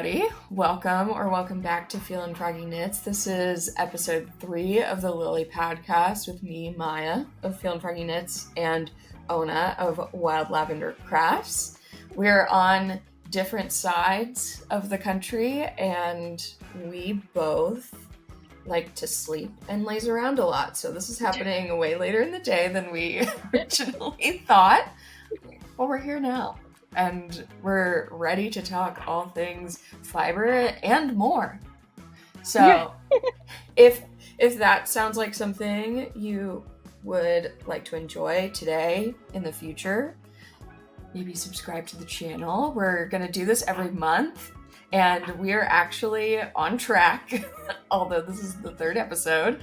everybody. Welcome back to Feelin Froggy Knits. This is episode 3 of the Lily podcast with me, Maya, of Feelin Froggy Knits, and Oona of Wild Lavender Crafts. We're on different sides of the country, and we both like to sleep and laze around a lot. So this is happening way later in the day than we originally thought. Well, we're here now. And we're ready to talk all things fiber and more. So if that sounds like something you would like to enjoy today, in the future, maybe subscribe to the channel. We're going to do this every month. And we're actually on track, although this is the 3rd episode.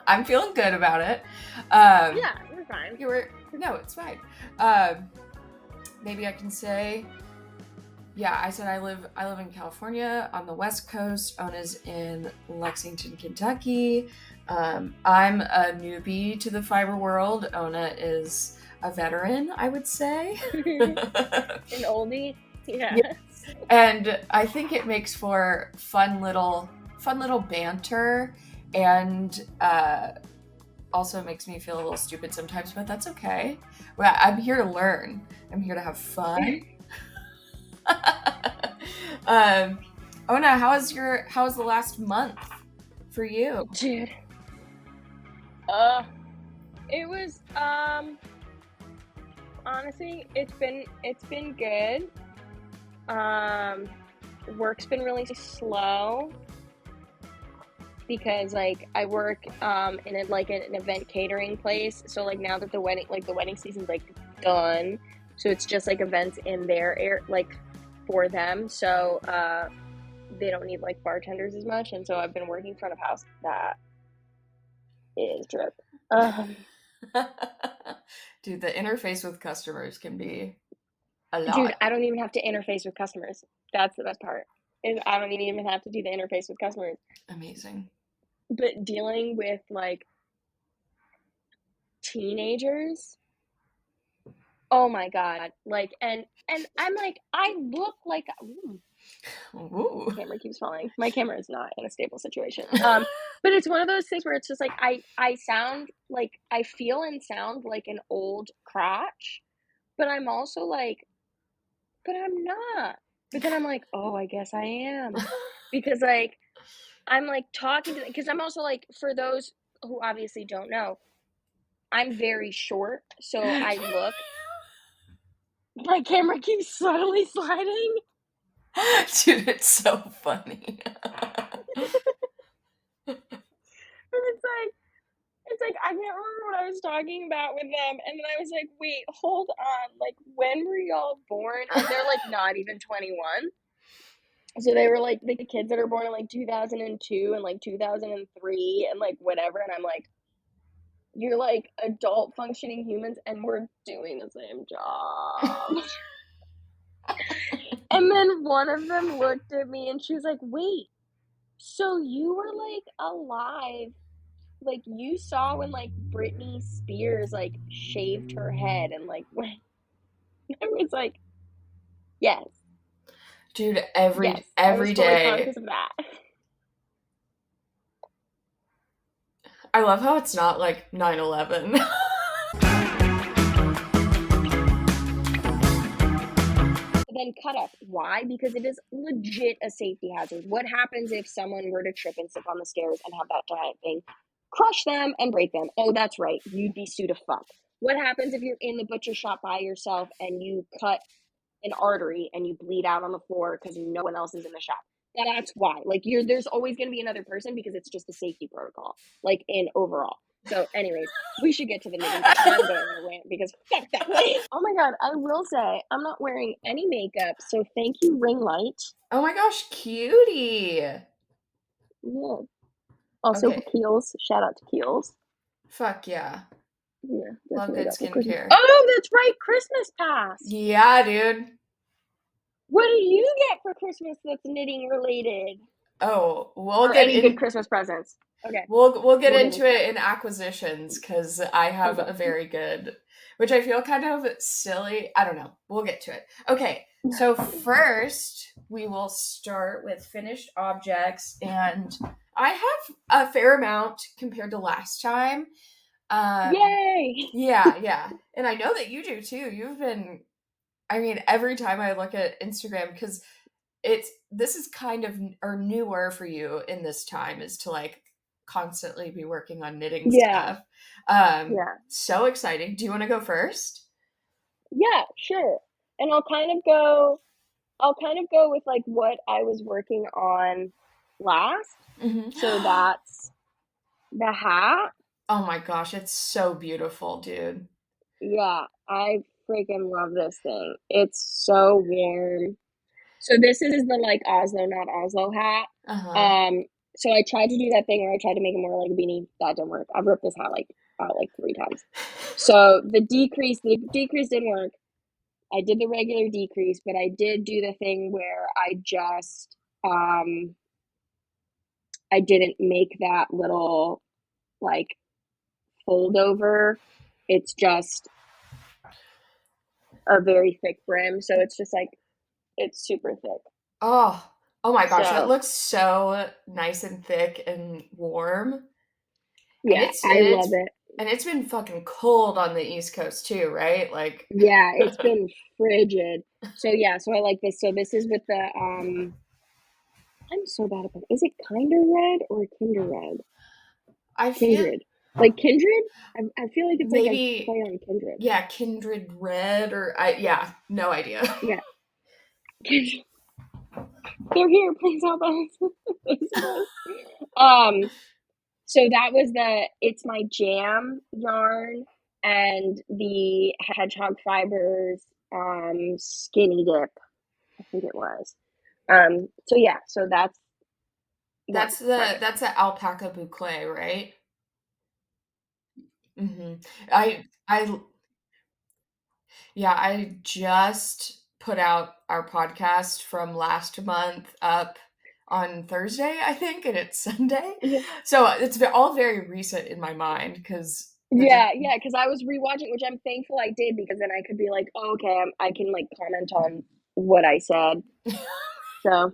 I'm feeling good about it. Yeah, we're fine. No, it's fine. Maybe I can say, I said I live in California on the West Coast. Oona's in Lexington, Kentucky. I'm a newbie to the fiber world. Oona is a veteran, I would say. An oldie? Yeah. Yes. And I think it makes for fun little banter, and also makes me feel a little stupid sometimes, but that's okay. Well, I'm here to learn. I'm here to have fun. Oona, how was the last month for you? Dude. It was honestly, it's been good. Work's been really slow because I work in an event catering place. So now that the wedding season's done, so it's just events in their air for them. So they don't need bartenders as much, and so I've been working front of house. That is drip. Dude, the interface with customers can be a lot. Dude, I don't even have to interface with customers. That's the best part. Is I don't even have to do the interface with customers. Amazing. But dealing with teenagers, oh my god! And I'm I look like. Ooh. Camera keeps falling. My camera is not in a stable situation. But it's one of those things where it's just I sound I feel and sound like an old crotch, but I'm also but I'm not. But then I'm oh, I guess I am, because I'm talking to, because I'm also for those who obviously don't know, I'm very short, so I look. My camera keeps subtly sliding. Dude, it's so funny. It's I can't remember what I was talking about with them, and then I was wait, hold on, when were y'all born? And they're not even 21. So they were the kids that are born in 2002 and 2003 and whatever, and I'm you're adult functioning humans and we're doing the same job. And then one of them looked at me and she was wait, so you were alive, you saw when Britney Spears shaved her head, and when I was yes. Dude, every day. Conscious of that. I love how it's not 9/11. Then cut up. Why? Because it is legit a safety hazard. What happens if someone were to trip and slip on the stairs and have that giant thing crush them and break them? Oh, that's right. You'd be sued to fuck. What happens if you're in the butcher shop by yourself and you cut an artery and you bleed out on the floor because no one else is in the shop? That's why. There's always going to be another person, because it's just a safety protocol, in overall. So anyways, we should get to the nitty-gritty. I'm going on a rant because fuck that. Oh my god, I will say, I'm not wearing any makeup, so thank you, ring light. Oh my gosh, cutie. Yeah. Also, okay. Kiehl's. Shout out to Kiehl's. Fuck yeah. Yeah. Love good skincare. Oh, that's right. Christmas pass. Yeah, dude. What do you get for Christmas that's knitting related? Oh, we'll get any good Christmas presents. Okay, We'll get we'll get into into it in acquisitions because I that. have Okay. a very good, which I feel kind of silly. I don't know. We'll get to it. Okay, so first we will start with finished objects, and I have a fair amount compared to last time. Yay! Yeah, and I know that you do too. You've been, I mean, every time I look at Instagram, because this is kind of or newer for you in this time is to like constantly be working on knitting Yeah, stuff. yeah, So exciting. Do you want to go first? yeah, sure. And I'll kind of go with like what I was working on last. Hmm. So that's the hat. Oh my gosh, it's so beautiful, dude. Yeah, I freaking love this thing. It's so warm. So this is the like Oslo, not Oslo hat. Uh-huh. Um, so I tried to do that thing where I tried to make it more like a beanie. That didn't work. I've ripped this hat like out like 3 times. So the decrease didn't work. I did the regular decrease, but I did do the thing where I didn't make that little like fold over. It's just a very thick brim, so it's just like it's super thick. Oh, oh my gosh, that So looks so nice and thick and warm. And yeah, I love it. it's been fucking cold on the East Coast too, right? Like Yeah, it's been frigid. So yeah, so I like this. So this is with the I'm so bad at it. Is it kinder red or kinder red? I feel Kindred. Like kindred? I feel like it's like a play maybe on kindred. yeah, kindred.red or I yeah, no idea. Yeah. They're here, please help us. Basically. Um so that was it's my jam yarn and the hedgehog fibers skinny dip, I think it was. So yeah, so that's one project. That's the alpaca boucle, right? Hmm. I yeah, I just put out our podcast from last month up on Thursday, I think, and it's Sunday. Yeah. So it's all very recent in my mind because Yeah, yeah, because I was rewatching, which I'm thankful I did because then I could be like, oh, okay, I can like comment on what I said. So,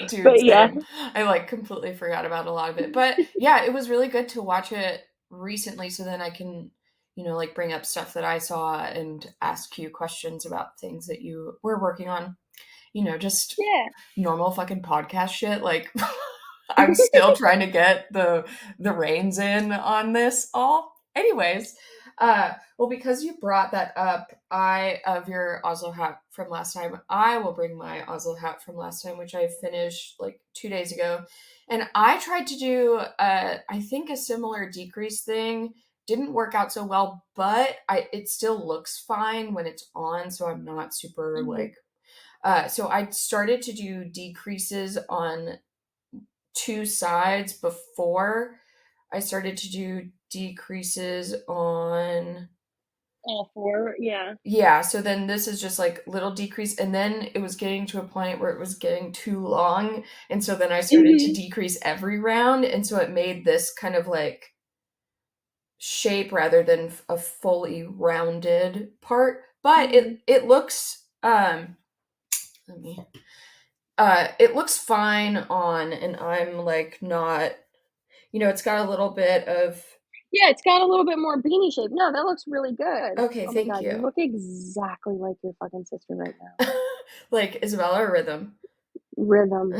dude, but yeah, same. I like completely forgot about a lot of it. But yeah, it was really good to watch it recently so then I can, like bring up stuff that I saw and ask you questions about things that you were working on. Just yeah. normal fucking podcast shit. Like I'm still trying to get the reins in on this all. Anyways, well, because you brought that up, I of your Oslo hat from last time, I will bring my Oslo hat from last time, which I finished like 2 days ago, and I tried to do I think a similar decrease thing. Didn't work out so well, but it still looks fine when it's on, so I'm not super Mhm. like so I started to do decreases on two sides before I started to do decreases on All four, yeah. yeah, so then this is just like little decrease and then it was getting to a point where it was getting too long and so then I started to Hmm. decrease every round and so it made this kind of like shape rather than a fully rounded part, but Hmm. it looks let me it looks fine on and I'm like not it's got a little bit of Yeah, it's got a little bit more beanie shape. No, that looks really good. okay, Oh my thank god, you you. look exactly like your fucking sister right now. Like Isabella or Rhythm? Rhythm.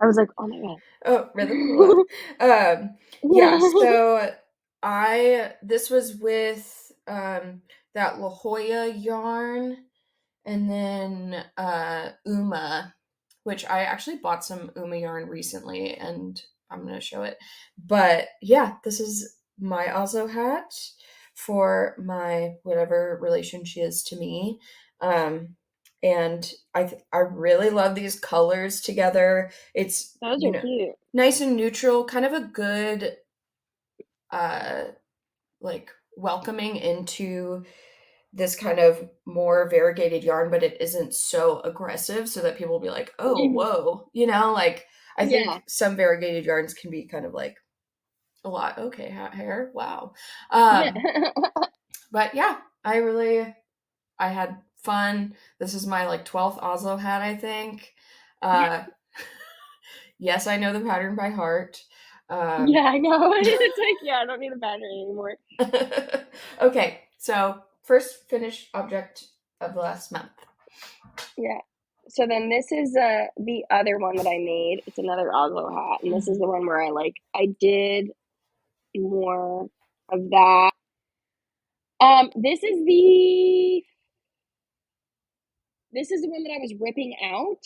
I was like, oh my god. Oh, Rhythm, cool. Yeah, Yeah. so this was with that La Jolla yarn and then Uma, which I actually bought some Uma yarn recently and I'm gonna show it. But yeah, this is my Oslo hat for my whatever relation she is to me. And I really love these colors together. It's, Those are cute. nice and neutral, kind of a good uh like welcoming into this kind of more variegated yarn, but it isn't so aggressive so that people will be like, oh, Hmm. whoa, like I Yeah. think some variegated yarns can be kind of like a lot. Okay, hair. Wow. Yeah. But yeah, I had fun. This is my like 12th Oslo hat, I think. Uh, yes, I know the pattern by heart. Yeah, I know. It's like, yeah, I don't need a battery anymore. Okay, so first finished object of the last month. Yeah. So then this is the other one that I made. It's another Oslo hat, and this is the one where I did more of that. This is the one that I was ripping out.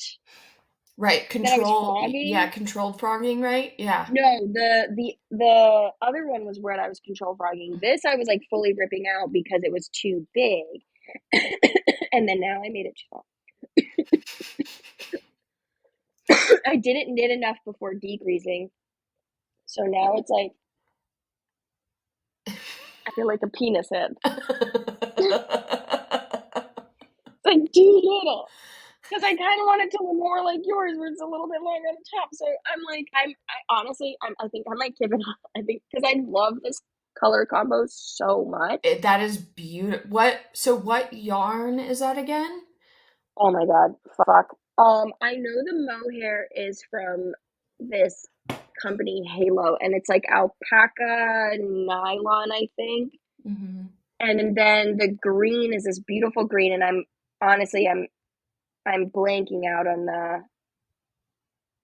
Right, That I was yeah, frogging. controlled frogging, right? Yeah. No, the other one was where I was control frogging. This I was like fully ripping out because it was too big, and then now I made it too small. I didn't knit enough before degreasing, so now it's like I feel like a penis head. It's like too little. Because I kind of want it to look more like yours, where it's a little bit longer on the top. So I think I might give it up. I think because I love this color combo so much. That is beautiful. What yarn is that again? Oh my god, fuck. I know the mohair is from this company Halo, and it's like alpaca nylon, I think. Mm-hmm. And then the green is this beautiful green, and I'm blanking out on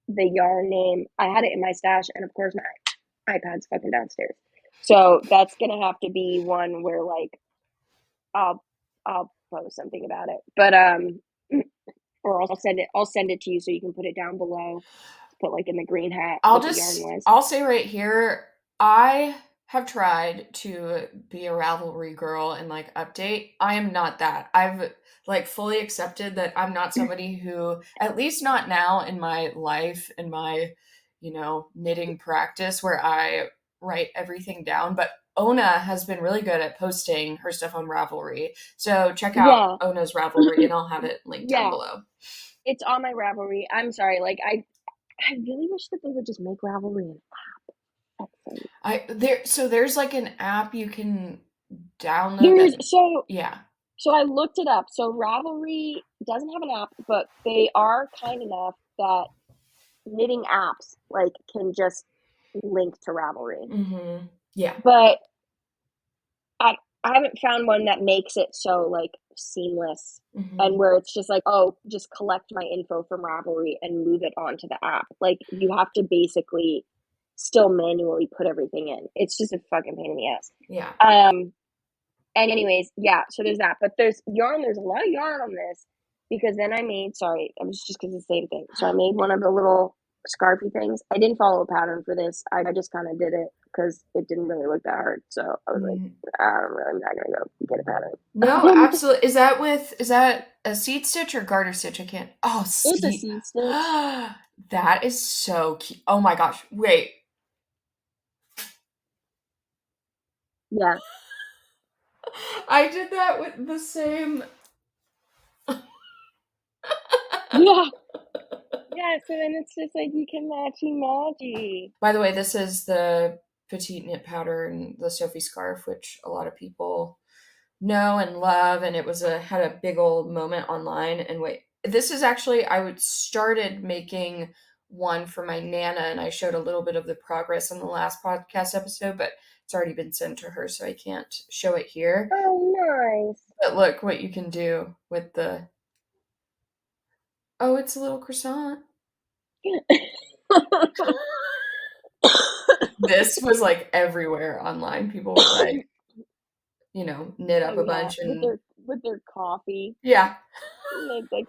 the yarn name. I had it in my stash, and of course my iPad's fucking downstairs. So that's gonna have to be one where like I'll post something about it. But or I'll send it to you so you can put it down below. Put like in the green hat what the yarn was. I'll say right here, I have tried to be a Ravelry girl and like update. I am not that. I've like fully accepted that I'm not somebody who, at least not now in my life, in my, knitting practice where I write everything down. But Oona has been really good at posting her stuff on Ravelry. So check out Yeah. Oona's Ravelry and I'll have it linked down Yeah. below. It's on my Ravelry. I'm sorry, like I really wish that they would just make Ravelry an app. There's like an app you can download There's that. Yeah. So I looked it up. So Ravelry doesn't have an app, but they are kind enough that knitting apps like can just link to Ravelry. Mm-hmm. Yeah. But I haven't found one that makes it so like seamless and where it's just like, oh, just collect my info from Ravelry and move it onto the app. Like you have to basically still manually put everything in. It's just a fucking pain in the ass. Yeah. And anyways, yeah, so there's that. But there's a lot of yarn on this because then I made, sorry, I was just because it's the same thing. So I made one of the little scarfy things. I didn't follow a pattern for this. I just kind of did it because it didn't really look that hard. So I was like, I'm not gonna go get a pattern. No, absolutely. Is that a seed stitch or garter stitch? I can't. Oh, It's a seed stitch. That is so cute. Oh my gosh. Wait. Yeah. I did that with the same. Yeah. Yeah, so then it's just like you can matchy. By the way, this is the petite knit pattern, the Sophie scarf, which a lot of people know and love, and it had a big old moment online. And wait, this is actually I started making one for my Nana, and I showed a little bit of the progress on the last podcast episode, but it's already been sent to her, so I can't show it here. Oh, nice. But look what you can do with the. Oh, it's a little croissant. This was like everywhere online. People were like, knit up a bunch and with their coffee. Yeah. It's like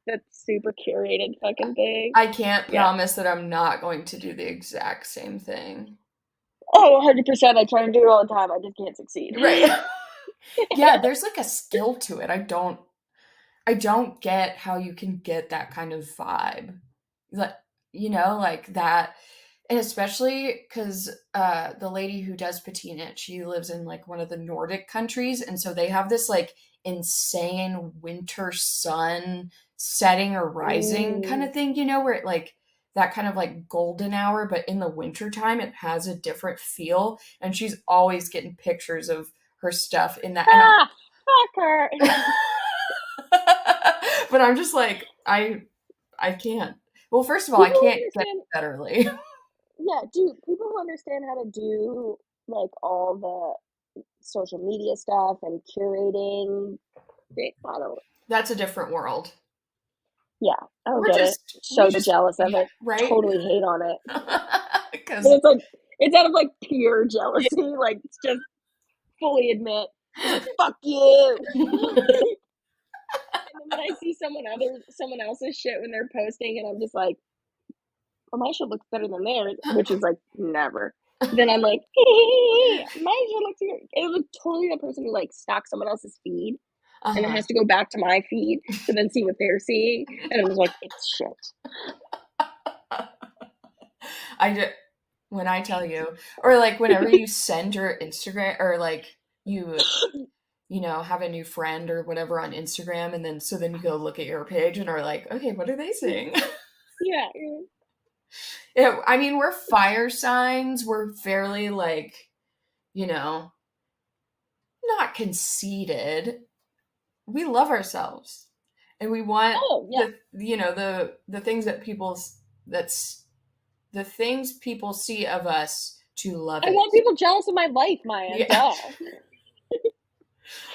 that's super curated fucking thing. I can't promise that I'm not going to do the exact same thing. Oh, 100%. I try to do it all the time. I just can't succeed. Right. Yeah, there's like a skill to it. I don't get how you can get that kind of vibe. Like that. And especially because the lady who does petite knit, she lives in like one of the Nordic countries. And so they have this like insane winter sun setting or rising kind Ooh. of thing, you know, where it like that kind of like golden hour, but in the wintertime it has a different feel. And she's always getting pictures of her stuff in that. And Ah, fuck her. but I'm just like, I can't. Well, first of all, I People who can't get understand, that early. yeah, dude, people who understand how to do like all the social media stuff and curating, I don't, That's a different world. yeah, I don't We're get it. just, we So just, jealous of yeah, it. right? Totally hate on it. Because But it's like, it's out of like pure jealousy. Like, it's just fully admit, it's like, fuck you. And then when I see someone else's shit when they're posting, and I'm just like, "Oh, my shit looks better than theirs," which is like never. Then I'm like, "My shit looks good." It was totally the person who like stalks someone else's feed and then uh-huh. has to go back to my feed to then see what they're seeing, and I'm just like, "It's shit." I just, when I tell you, or like whenever you send your Instagram, or like you, you know, have a new friend or whatever on Instagram, and then so then you go look at your page and are like, okay, what are they saying? Yeah. I mean, we're fire signs. We're fairly like, you know, not conceited. We love ourselves, and we want Oh yeah. the things that that's the things people see of us to love I it. want people jealous of my life, Maya. Yeah, Duh.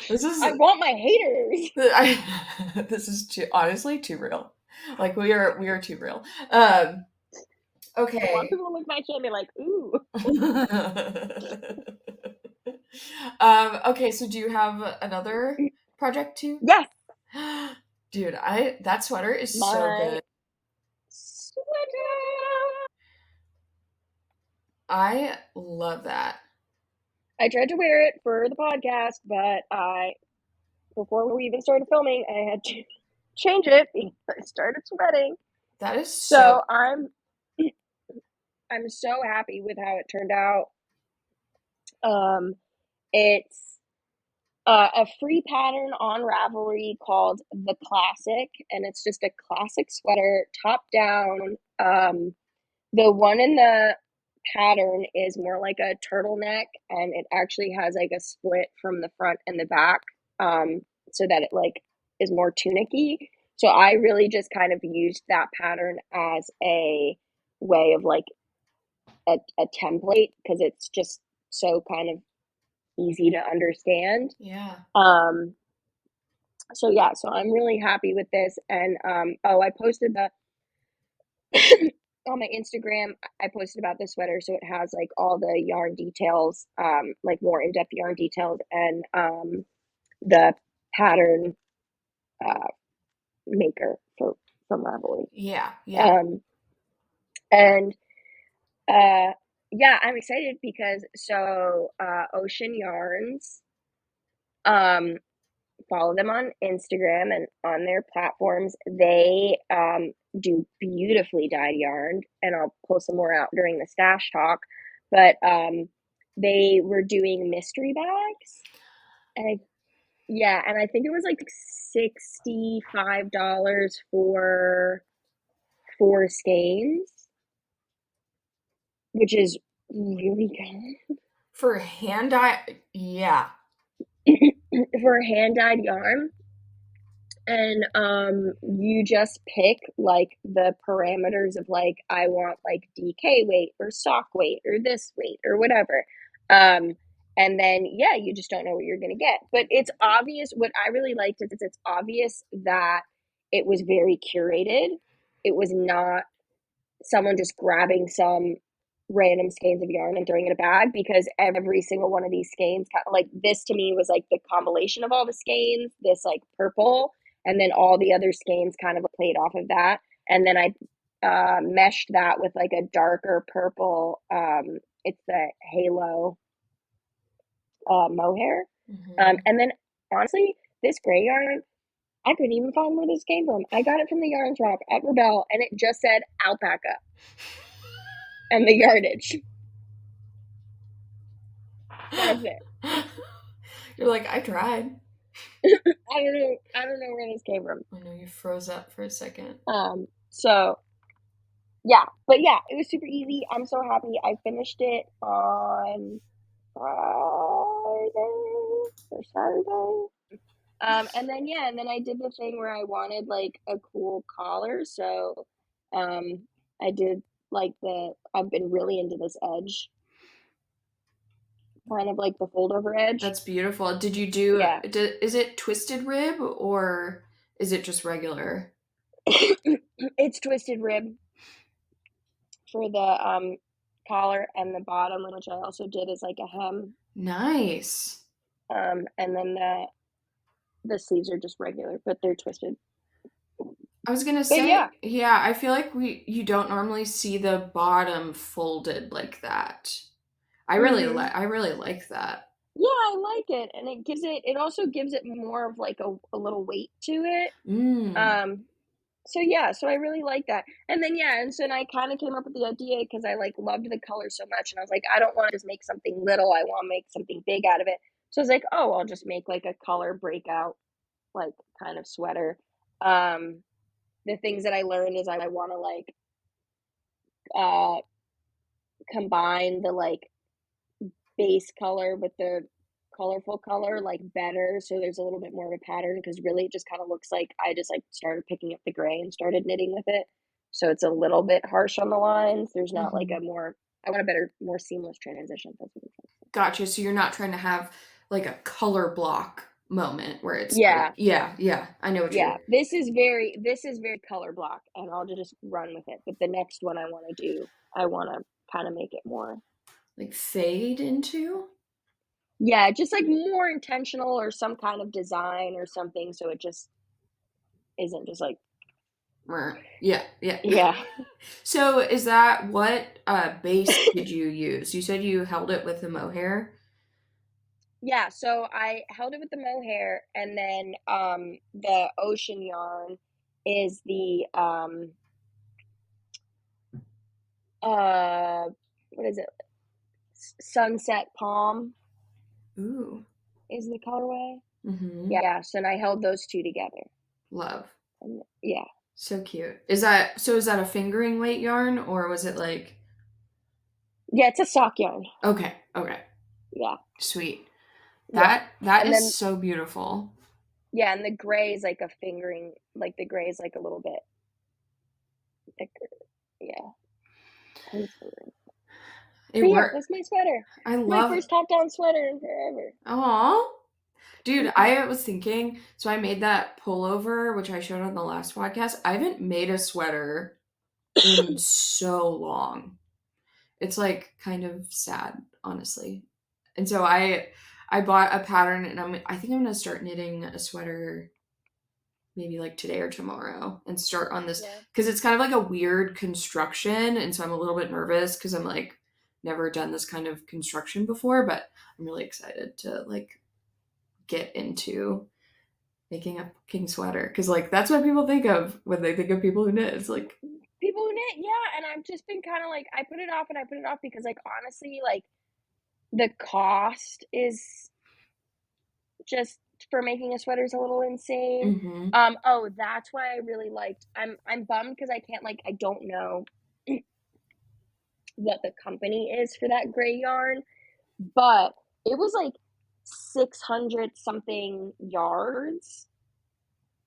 this is I want my haters. this is too, honestly too real. Like we are too real. I want Okay. people to look at my shit and be like, "Ooh." Okay, so do you have another project too? Yes, Dude, I that sweater is so my good. sweater. I love that. I tried to wear it for the podcast, but before we even started filming, I had to change it because I started sweating. That is so So I'm so happy with how it turned out. It's a free pattern on Ravelry called the Classic, and it's just a classic sweater, top down. The one in the pattern is more like a turtleneck, and it actually has like a split from the front and the back, so that it like is more tunicky. So I really just kind of used that pattern as a way of like a template because it's just so kind of easy to understand. yeah. Um, so yeah, so I'm really happy with this. And oh, I posted the on my Instagram. I posted about the sweater, so it has like all the yarn details, like more in depth yarn details, and the pattern uh, maker for from Ravelry. Yeah, yeah. Um, and uh, yeah, I'm excited because Ocean Yarns, um, follow them on Instagram and on their platforms. They do beautifully dyed yarn, and I'll pull some more out during the stash talk. But they were doing mystery bags, and and I think it was like $65 for 4 skeins, which is really good For hand dye, yeah. for hand dyed yarn. And you just pick like the parameters of like I want like DK weight or sock weight or this weight or whatever. Um and then yeah, you just don't know what you're going to get. But it's obvious. What I really liked is it's obvious that it was very curated. It was not someone just grabbing some random skeins of yarn and throwing in a bag, because every single one of these skeins kind of like this to me was like the compilation of all the skeins, this like purple, and then all the other skeins kind of played off of that, and then I meshed that with like a darker purple, it's the halo mohair, Hmm. and then honestly this gray yarn I couldn't even find where this came from. I got it from the yarn shop at Rebel, and it just said alpaca and the yardage. That's it. You're like, I tried. I don't know where this came from. I know you froze up for a second. So yeah, but yeah, it was super easy. I'm so happy. I finished it on Friday or Saturday. And then I did the thing where I wanted like a cool collar. So I did like I've been really into this edge, kind of like the fold over edge. That's beautiful. Did you do, Yeah. is it twisted rib or is it just regular? It's twisted rib for the collar, and the bottom, which I also did, is like a hem. Nice. And then the sleeves are just regular, but they're twisted. I was gonna But yeah. say, yeah, I feel like you don't normally see the bottom folded like that. I really like that. Yeah, I like it, and it also gives it more of like a little weight to it. Mm. So yeah, so I really like that. And then I kind of came up with the idea because I like loved the color so much, and I was like, I don't want to just make something little. I want to make something big out of it. So I was like, oh, I'll just make like a color breakout, like kind of sweater. The things that I learned is I want to like combine the like base color with the colorful color like better, so there's a little bit more of a pattern, because really it just kind of looks like I just like started picking up the gray and started knitting with it, so it's a little bit harsh on the lines. There's not like Mhm. I want a better, more seamless transition. That's what I'm trying to say. Gotcha. So you're not trying to have like a color block moment where it's like, Yeah, yeah, I know what yeah, you're this is very color block, and I'll just run with it. But the next one I want to do, I want to kind of make it more, like fade into. yeah, just like more intentional, or some kind of design or something, so it just isn't just like, Yeah, yeah. yeah. So is that what base did you use? You said you held it with the mohair. Yeah, so I held it with the mohair, and then the ocean yarn is the uh what is it? Sunset palm Ooh. is the colorway. Mm-hmm. Yeah, so and I held those two together. Love. And yeah. So cute. Is that a fingering weight yarn or was it like Yeah, it's a sock yarn. okay, okay. Yeah. Sweet. Yeah. That And is then so beautiful. yeah, and the gray is like a fingering, like the gray is like a little bit thicker. Yeah. It But yeah, worked. that's my sweater. I My love. first top down sweater in forever. Aw. Dude, I was thinking, so I made that pullover, which I showed on the last podcast. I haven't made a sweater in so long. It's like kind of sad, honestly. And so I bought a pattern and I think I'm gonna start knitting a sweater maybe like today or tomorrow and start on this Yeah. because it's kind of like a weird construction, and so I'm a little bit nervous because I'm like never done this kind of construction before, but I'm really excited to like get into making a king sweater because like that's what people think of when they think of people who knit. It's like People who knit, yeah, and I've just been kind of like, I put it off and I put it off because, like, honestly, like, the cost is just for making a sweater is a little insane. mm-hmm. Oh, that's why I really liked. I'm bummed because I can't, like, I don't know what the company is for that gray yarn, but it was like 600 something yards,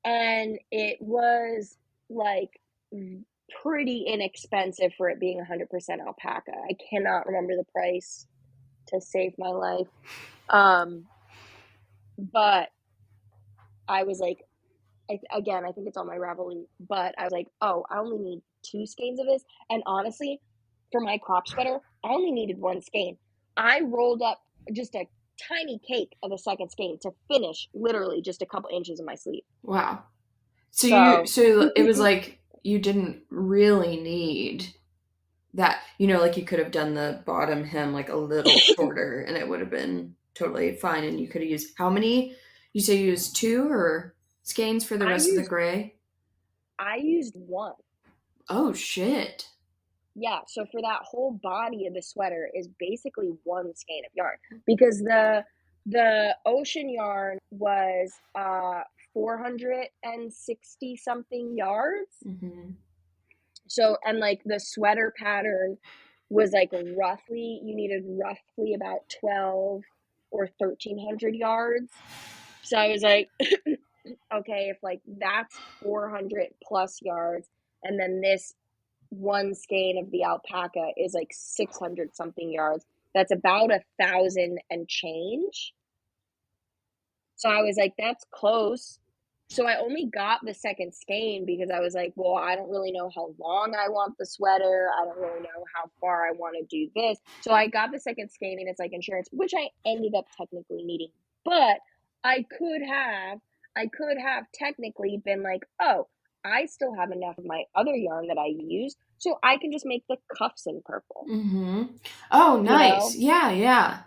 and it was like pretty inexpensive for it being 100% alpaca. I cannot remember the price to save my life. But I was like, again, I think it's on my Ravelry, but I was like, oh, I only need 2 skeins of this. And honestly, for my crop sweater, I only needed 1 skein. I rolled up just a tiny cake of a second skein to finish literally just a couple inches of my sleeve. Wow. So So it was like you didn't really need that, like you could have done the bottom hem like a little shorter and it would have been totally fine and you could have used how many? You say you used 2 or skeins for the I rest of the used gray? I used 1. Oh shit. Yeah, so for that whole body of the sweater is basically 1 skein of yarn, because The ocean yarn was 460 something yards. Mm-hmm. So, and like the sweater pattern was like roughly, you needed roughly about 12 or 1300 yards. So I was like, okay, if like that's 400 plus yards, and then this one skein of the alpaca is like 600 something yards, that's about 1,000 and change. So I was like, that's close. So I only got the second skein because I was like, well, I don't really know how long I want the sweater. I don't really know how far I want to do this. So I got the second skein, and it's like insurance, which I ended up technically needing. But I could have technically been like, oh, I still have enough of my other yarn that I use, so I can just make the cuffs in purple, Mm-hmm. Oh, you nice. know? Yeah, yeah.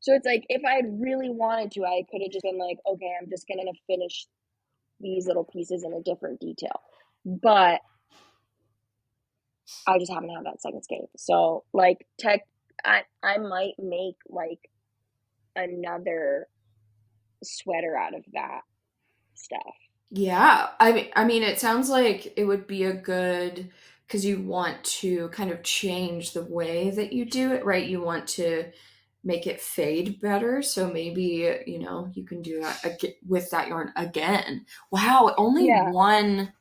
So it's like, if I had really wanted to, I could have just been like, okay, I'm just going to finish these little pieces in a different detail. But I just happen to have that second skein. So like I might make like another sweater out of that stuff. Yeah. I mean, it sounds like it would be a good, because you want to kind of change the way that you do it, right? You want to make it fade better. So maybe, you can do that with that yarn again. Wow, only Yeah. one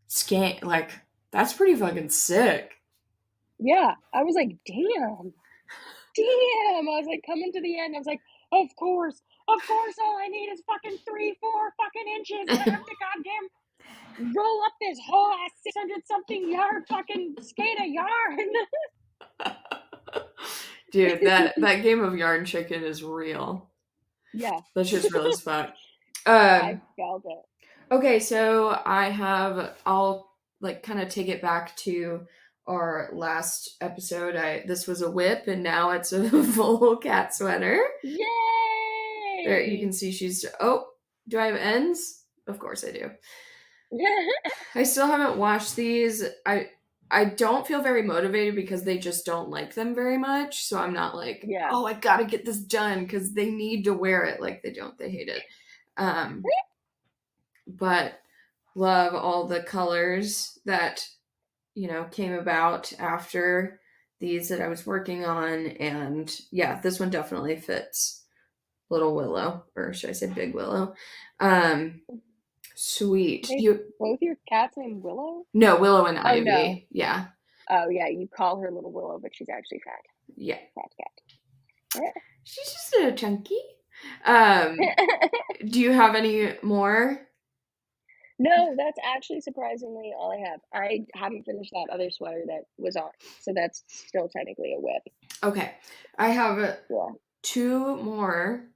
skein. Like, that's pretty fucking sick. Yeah. I was like, damn. Damn. I was like, coming to the end, I was like, of course, all I need is fucking 3-4 fucking inches, and I have to goddamn roll up this whole ass 600 something yard fucking skein of yarn. Dude, that game of yarn chicken is real. Yeah. That's just real as fuck. I Um, felt it. okay, so I'll like kind of take it back to our last episode. This was a whip, and now it's a full cat sweater. There you Yay! can see do I have ends? Of course I do. I still haven't washed these. I don't feel very motivated because they just don't like them very much. So I'm not like, Yeah. oh, I gotta get this done because they need to wear it. Like they hate it. But love all the colors that came about after these that I was working on, and yeah, this one definitely fits Little Willow, or should I say Big Willow. Sweet. They You both your cats named Willow? No, Willow and Oh no. Ivy. Yeah. Oh yeah, you call her Little Willow, but she's actually fat. Yeah. Fat cat. She's just a chunky. Do you have any more? No, that's actually surprisingly all I have. I haven't finished that other sweater that was on, so that's still technically a whip. Okay. I have Yeah. 2 more.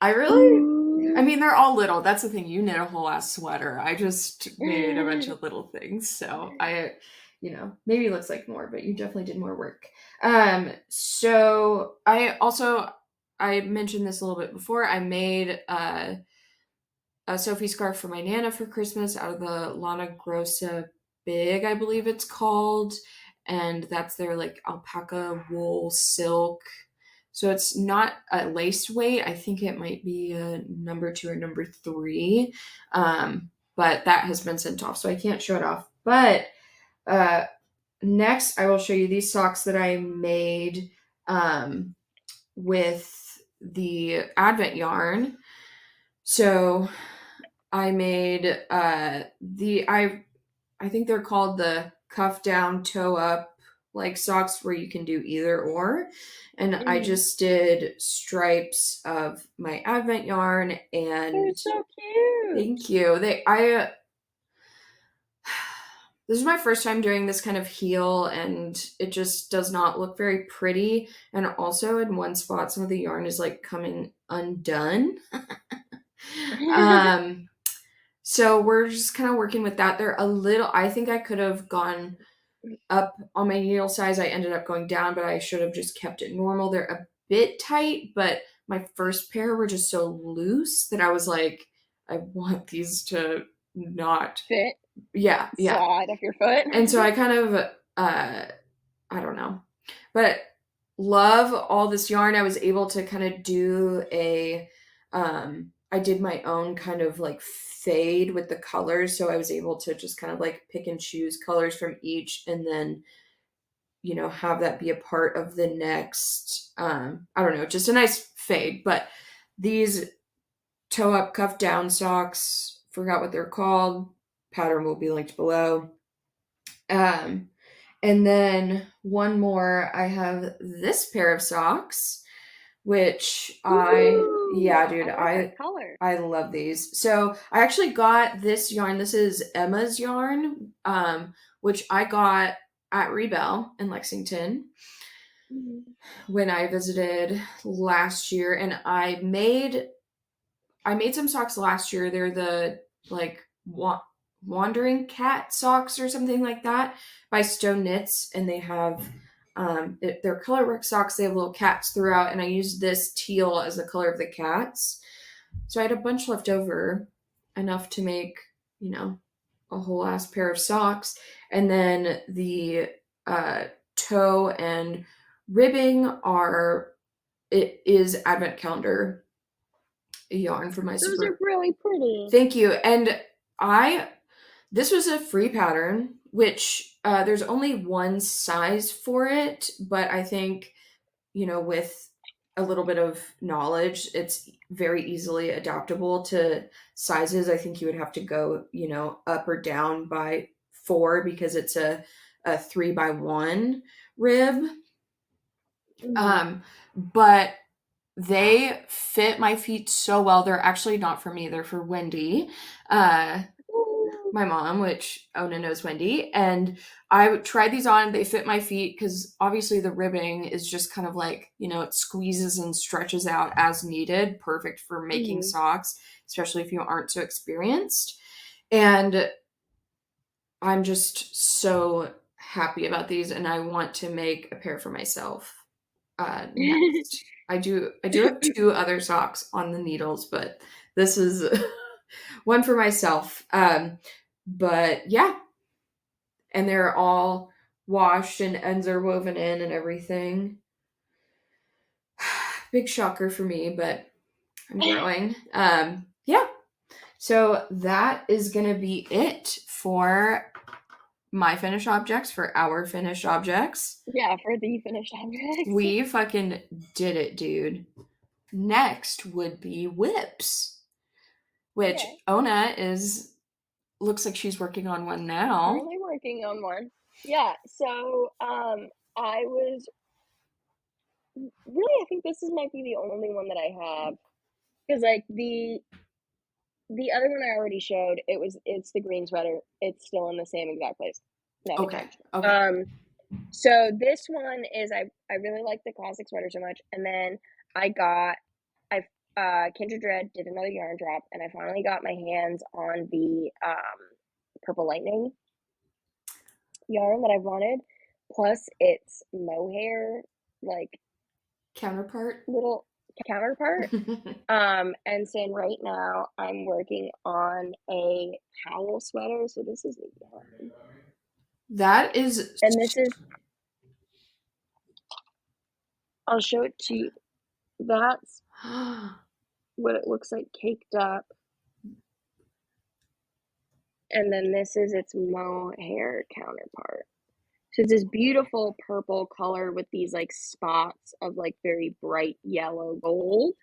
Ooh. I mean, they're all little. That's the thing. You knit a whole ass sweater. I just made a bunch of little things. So maybe it looks like more, but you definitely did more work. So I mentioned this a little bit before. I made a Sophie scarf for my Nana for Christmas out of the Lana Grossa Big, I believe it's called. And that's their like alpaca wool silk. So it's not a laced weight. I think it might be a number 2 or number 3. But that has been sent off, so I can't show it off. But next, I will show you these socks that I made with the Advent yarn. So I made I think they're called the cuff down, toe up like socks where you can do either or. And I just did stripes of my Advent yarn, and they're so cute. Thank you. This is my first time doing this kind of heel, and it just does not look very pretty. And also in one spot, some of the yarn is like coming undone. So we're just kind of working with that. I think I could have gone up on my needle size. I ended up going down, but I should have just kept it normal. They're a bit tight, but my first pair were just so loose that I was like, I want these to not fit. Yeah. Slide off your foot. And so I kind of, I don't know. But love all this yarn. I was able to kind of do I did my own kind of like fade with the colors. So I was able to just kind of like pick and choose colors from each and then, have that be a part of the next, I don't know, just a nice fade. But these toe up, cuff down socks, forgot what they're called. Pattern will be linked below. Um, and then one more, I have this pair of socks, which yeah, Ooh, dude, I like that color. I love these. So I actually got this yarn. This is Emma's yarn, which I got at Rebel in Lexington Mhm. when I visited last year, and I made some socks last year. They're the like wandering cat socks or something like that by Stone Knits, and they have they're colorwork socks. They have little cats throughout, and I used this teal as the color of the cats. So I had a bunch left over, enough to make you know a whole ass pair of socks, and then the toe and ribbing are it is advent calendar yarn for my Those are super. really pretty. Thank you. And I this was a free pattern, which there's only one size for it, but I think, with a little bit of knowledge, it's very easily adaptable to sizes. I think you would have to go, up or down by 4 because it's a 3 by 1 rib. Mhm. But they fit my feet so well. They're actually not for me, they're for Wendy. Uh, Ooh. my mom, which Ona knows Wendy, and I tried these on. They fit my feet because obviously the ribbing is just kind of like, it squeezes and stretches out as needed, perfect for making Mhm. socks, especially if you aren't so experienced. And I'm just so happy about these, and I want to make a pair for myself next. I do have two other socks on the needles, but this is one for myself. But yeah, and they're all washed and ends are woven in and everything. Big shocker for me, but I'm growing. Yeah. So that is gonna be it for my finished objects, for our finished objects. Yeah, for the finished objects. We fucking did it, dude. Next would be whips, which Okay. Ona is looks like she's working on one now. Currently working on one. Yeah, so I was really, I think this is might be the only one that I have because like the other one I already showed, it's the green sweater. It's still in the same exact place. Never Okay. changed. Okay. So this one is I really like the classic sweater so much, and then I got I kindred.red did another yarn drop, and I finally got my hands on the purple lightning yarn that I wanted. Plus, it's mohair like Counterpart. little counterpart. And so right now I'm working on a cowl sweater. So this is the yarn, That is and this is I'll show it to you. That's what it looks like caked up, and then this is its mohair counterpart. So it's this beautiful purple color with these like spots of like very bright yellow gold.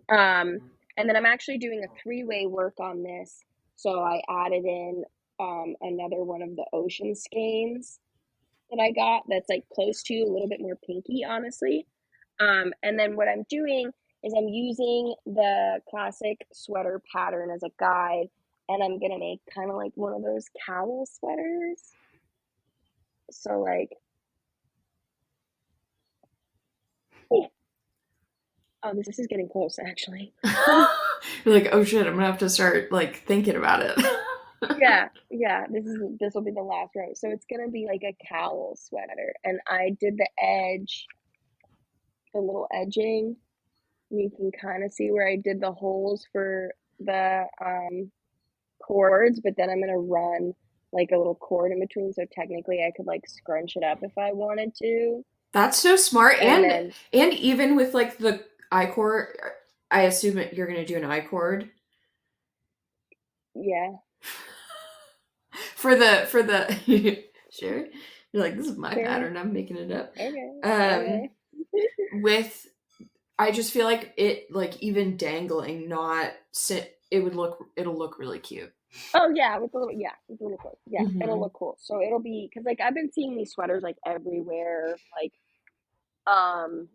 Um, and then I'm actually doing a three-way work on this. So I added in another one of the ocean skeins that I got that's like close to a little bit more pinky, honestly. And then what I'm doing is I'm using the classic sweater pattern as a guide, and I'm gonna make kind of like one of those cowl sweaters. So like, oh, this is getting close actually. You're like, oh shit, I'm gonna have to start like thinking about it. Yeah. This will be the last row. So it's gonna be like a cowl sweater, and I did the edge, the little edging. You can kind of see where I did the holes for the cords, but then I'm gonna run like a little cord in between, so technically I could like scrunch it up if I wanted to. That's so smart. And And even with like the I-cord, I assume that you're gonna do an I-cord. Yeah. For the sure. You're like, this is my Sure. pattern, I'm making it up. Okay. Um Okay. with I just feel like it, like, even dangling, not sit, it'll look really cute. Oh yeah, with the little clothes. Yeah, it'll Mm-hmm. look cool. So it'll be because like I've been seeing these sweaters like everywhere, like um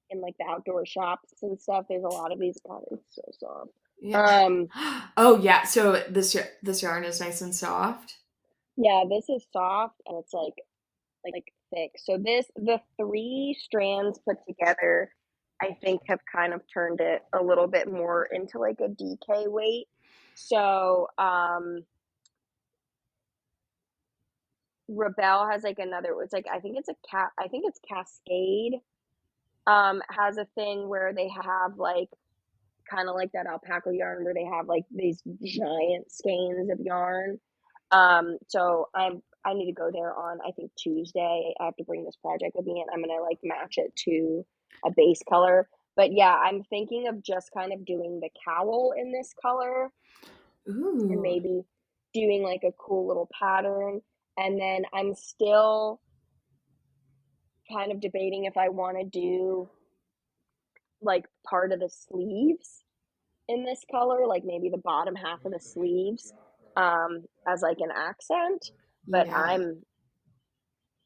in like the outdoor shops and stuff. There's a lot of these. God, it's so soft. Yeah. Um, Oh yeah. So this yarn is nice and soft. yeah, this is soft and it's like thick. So the three strands put together, I think have kind of turned it a little bit more into like a DK weight. So Rebel has like another. It's like I think it's Cascade. Has a thing where they have like kind of like that alpaca yarn where they have like these giant skeins of yarn. So I need to go there on I think Tuesday. I have to bring this project with me and I'm gonna like match it to a base color. But yeah, I'm thinking of just kind of doing the cowl in this color and Ooh. maybe doing like a cool little pattern. And then I'm still kind of debating if I want to do like part of the sleeves in this color, like maybe the bottom half of the sleeves, as like an accent. But Yeah. I'm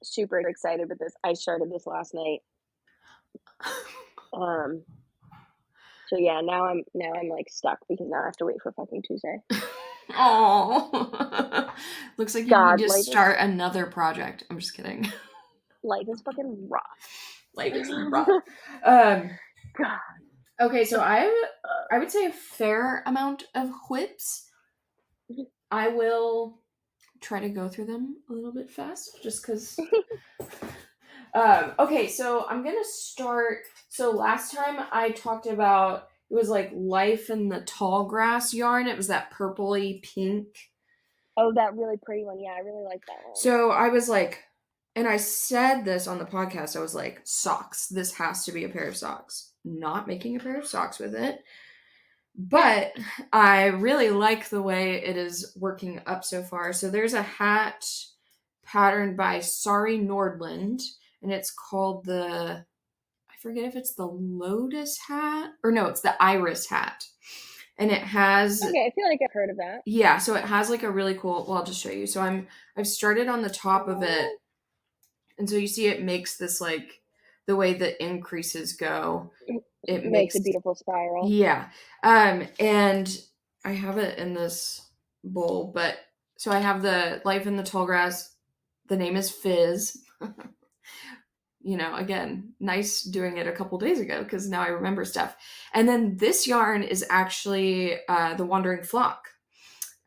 super excited with this. I started this last night. Um, so yeah, now I'm like stuck because now I have to wait for fucking Tuesday. Oh. Looks like you need God, to start another project. I'm just kidding. life is fucking rough. Life is rough. Um God. okay, so I would say a fair amount of whips. I will try to go through them a little bit fast just because. Okay, so I'm gonna start. So last time I talked about, it was like life in the tall grass yarn. It was that purpley pink. Oh, that really pretty one. Yeah, I really like that one. So I was like, and I said this on the podcast, I was like, socks. This has to be a pair of socks. Not making a pair of socks with it. But I really like the way it is working up so far. So there's a hat patterned by Sari Nordland, and it's called I forget if it's the lotus hat or no, it's the iris hat. And it has, Okay, I feel like I've heard of that. yeah, so it has like a really cool, well, I'll just show you. So I've started on the top of it, and so you see it makes this, like, the way the increases go, it Makes makes, a beautiful spiral. yeah. And I have it in this bowl, but so I have the life in the tall grass. The name is Fizz. Again, nice doing it a couple days ago because now I remember stuff. And then this yarn is actually the Wandering Flock.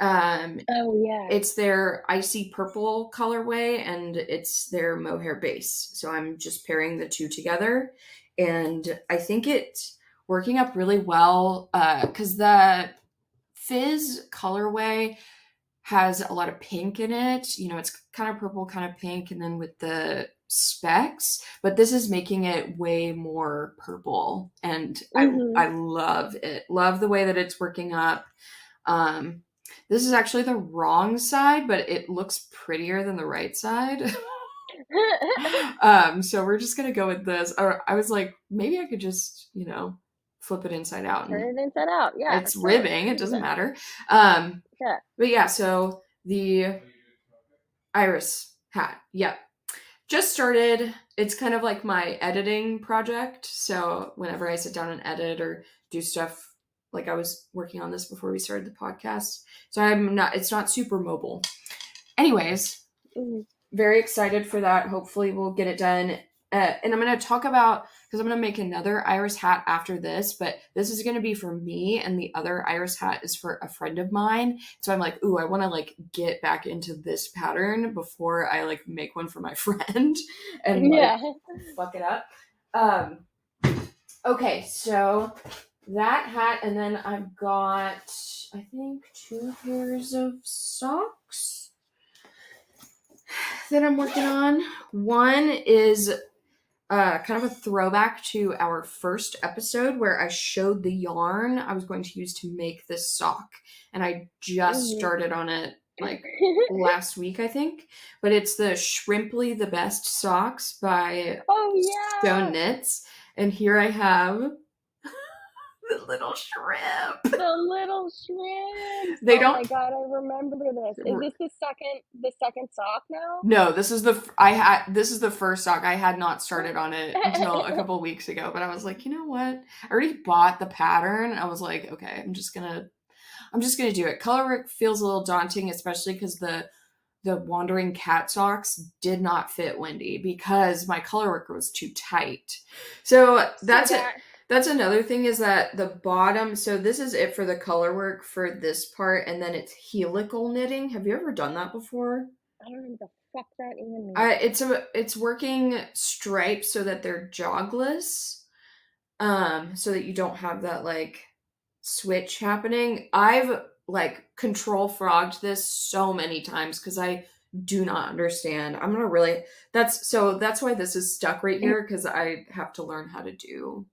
Oh yeah. It's their icy purple colorway and it's their mohair base. So I'm just pairing the two together. And I think it's working up really well because the Fizz colorway has a lot of pink in it. It's kind of purple, kind of pink, and then with the specks. But this is making it way more purple. And I love it. Love the way that it's working up. This is actually the wrong side, but it looks prettier than the right side. So we're just gonna go with this. Or I was like, maybe I could just, flip it inside out, and Turn it inside out. Yeah, it's sure. ribbing. It doesn't matter. Yeah. But yeah, so the iris hat. Yep. Just started. It's kind of like my editing project. So whenever I sit down and edit or do stuff, like I was working on this before we started the podcast. So it's not super mobile. Anyways, very excited for that. Hopefully we'll get it done. And I'm going to talk about, because I'm going to make another iris hat after this, but this is going to be for me, and the other iris hat is for a friend of mine. So I'm like, ooh, I want to like get back into this pattern before I like make one for my friend and like fuck it up. Okay, so that hat, and then I've got, I think, 2 pairs of socks that I'm working on. One is kind of a throwback to our first episode where I showed the yarn I was going to use to make this sock. And I just started on it like last week, I think. But it's the Shrimply the Best Socks by Stone Knits. And here I have the little shrimp. The little shrimp. They don't. Oh my god, I remember this. Is this the second sock now? No, this is the first sock. I had not started on it until a couple weeks ago, but I was like, you know what? I already bought the pattern. I was like, okay, I'm just gonna do it. Color work feels a little daunting, especially because the wandering cat socks did not fit Wendy because my color work was too tight. So that's it. That's another thing is that the bottom, so this is it for the color work for this part, and then it's helical knitting. Have you ever done that before? I don't know what the fuck that even means. It's working stripes so that they're jogless, so that you don't have that like switch happening. I've like control frogged this so many times because I do not understand. I'm gonna really that's why this is stuck right here because I have to learn how to do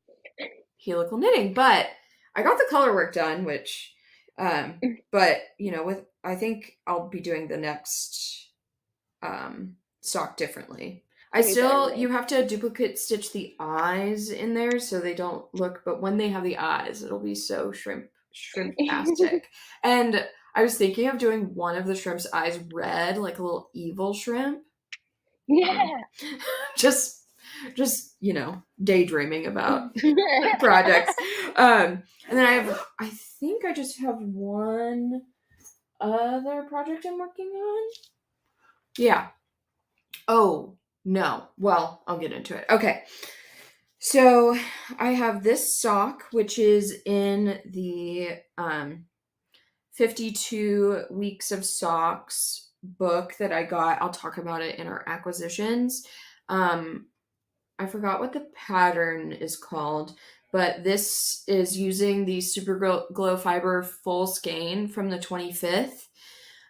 helical knitting, but I got the color work done, which but you know, I think I'll be doing the next sock differently. You have to duplicate stitch the eyes in there so they don't look, but when they have the eyes, it'll be so shrimp-tastic. And I was thinking of doing one of the shrimp's eyes red, like a little evil shrimp. Yeah. Just you know, daydreaming about projects. And then I think I just have one other project I'm working on. Yeah. Oh, no. Well, I'll get into it. Okay. So I have this sock, which is in the 52 Weeks of Socks book that I got. I'll talk about it in our acquisitions. I forgot what the pattern is called, but this is using the superglo fiber full skein from the 25th.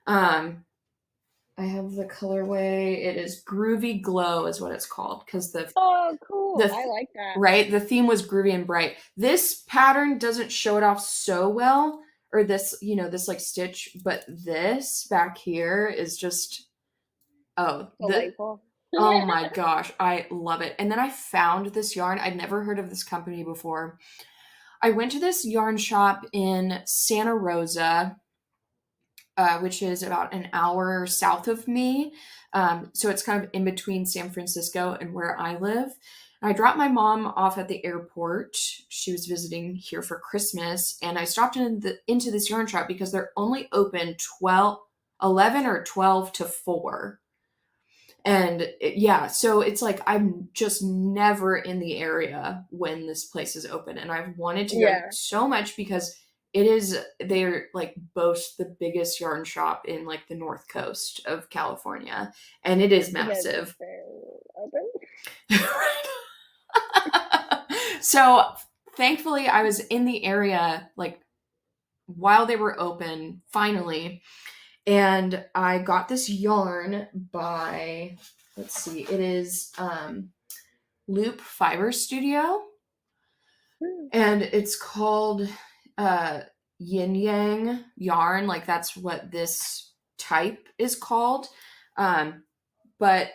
I have the colorway. It is Groovy Glow is what it's called because cool. I like that. Right, the theme was groovy and bright. This pattern doesn't show it off so well, or this, you know, this like stitch, but this back here is just delightful. Oh my gosh, I love it. And then I found this yarn. I'd never heard of this company before. I went to this yarn shop in Santa Rosa, which is about an hour south of me. So it's kind of in between San Francisco and where I live. And I dropped my mom off at the airport. She was visiting here for Christmas. And I stopped into this yarn shop because they're only open 11 or 12 to 4. And so it's like I'm just never in the area when this place is open. And I've wanted to go so much because they're like boast the biggest yarn shop in like the North Coast of California. And it is massive. Open? So thankfully I was in the area like while they were open finally. And I got this yarn by, let's see, it is Loop Fiber Studio. And it's called Yin Yang yarn. Like that's what this type is called. But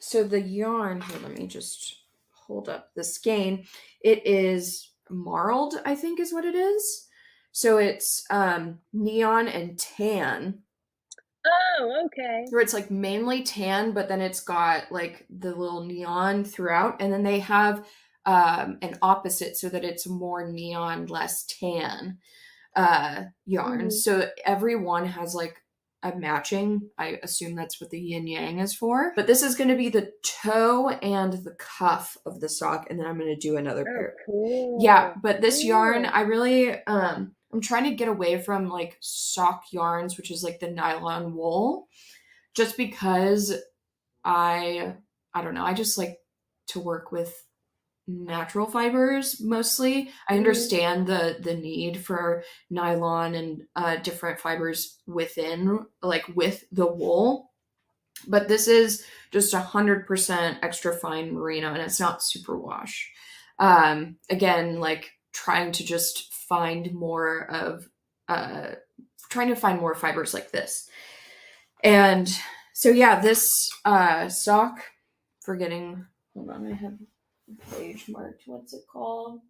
so the yarn, here, let me just hold up the skein. It is marled, I think is what it is. So it's neon and tan. Oh, okay. Where it's like mainly tan, but then it's got like the little neon throughout. And then they have an opposite so that it's more neon, less tan yarn. Mm-hmm. So every one has like a matching. I assume that's what the yin yang is for. But this is going to be the toe and the cuff of the sock. And then I'm going to do another pair. Cool. Yeah, but this yarn, I really... I'm trying to get away from like sock yarns, which is like the nylon wool, just because I don't know. I just like to work with natural fibers mostly. I understand the need for nylon and different fibers within, like with the wool. But this is just 100% extra fine merino, and it's not super wash. Again, like trying to just find more of, uh, trying to find more fibers like this. And so, yeah, this sock, forgetting, hold on, I have a page marked. What's it called?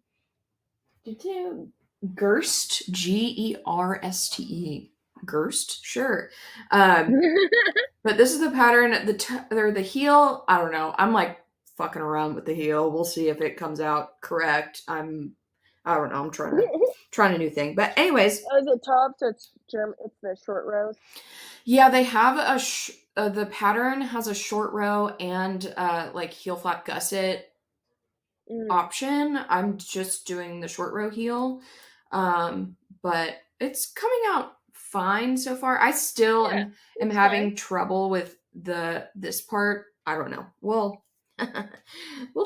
Gerst, Gerste. Gerst, sure. But this is the pattern. The heel. I don't know. I'm like fucking around with the heel. We'll see if it comes out correct. I don't know. I'm trying a new thing. But anyways, Oh, is it top? So it's It's the short rows. yeah, they have the pattern has a short row and like heel flap gusset option. I'm just doing the short row heel. But it's coming out fine so far. I still am having trouble with this part. I don't know. We'll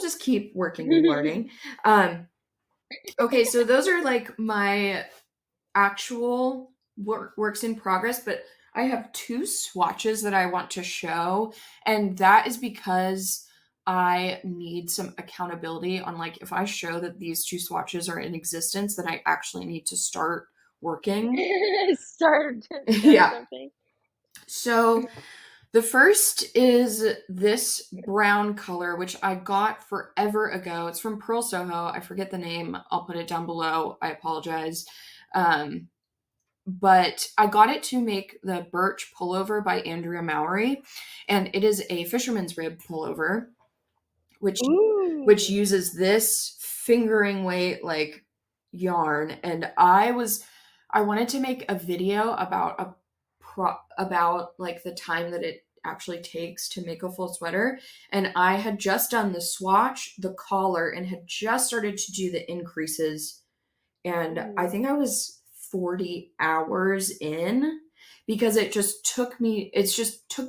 just keep working and learning. Okay, so those are like my actual works in progress, but I have 2 swatches that I want to show, and that is because I need some accountability on, like, if I show that these 2 swatches are in existence, then I actually need to start working. Start Yeah. something. So the first is this brown color, which I got forever ago. It's from Pearl Soho. I forget the name. I'll put it down below. I apologize. But I got it to make the Birch pullover by Andrea Mowry, and it is a fisherman's rib pullover, which uses this fingering weight like yarn. And I wanted to make a video about like the time that it actually takes to make a full sweater, and I had just done the swatch, the collar, and had just started to do the increases, and I think I was 40 hours in, because it just took me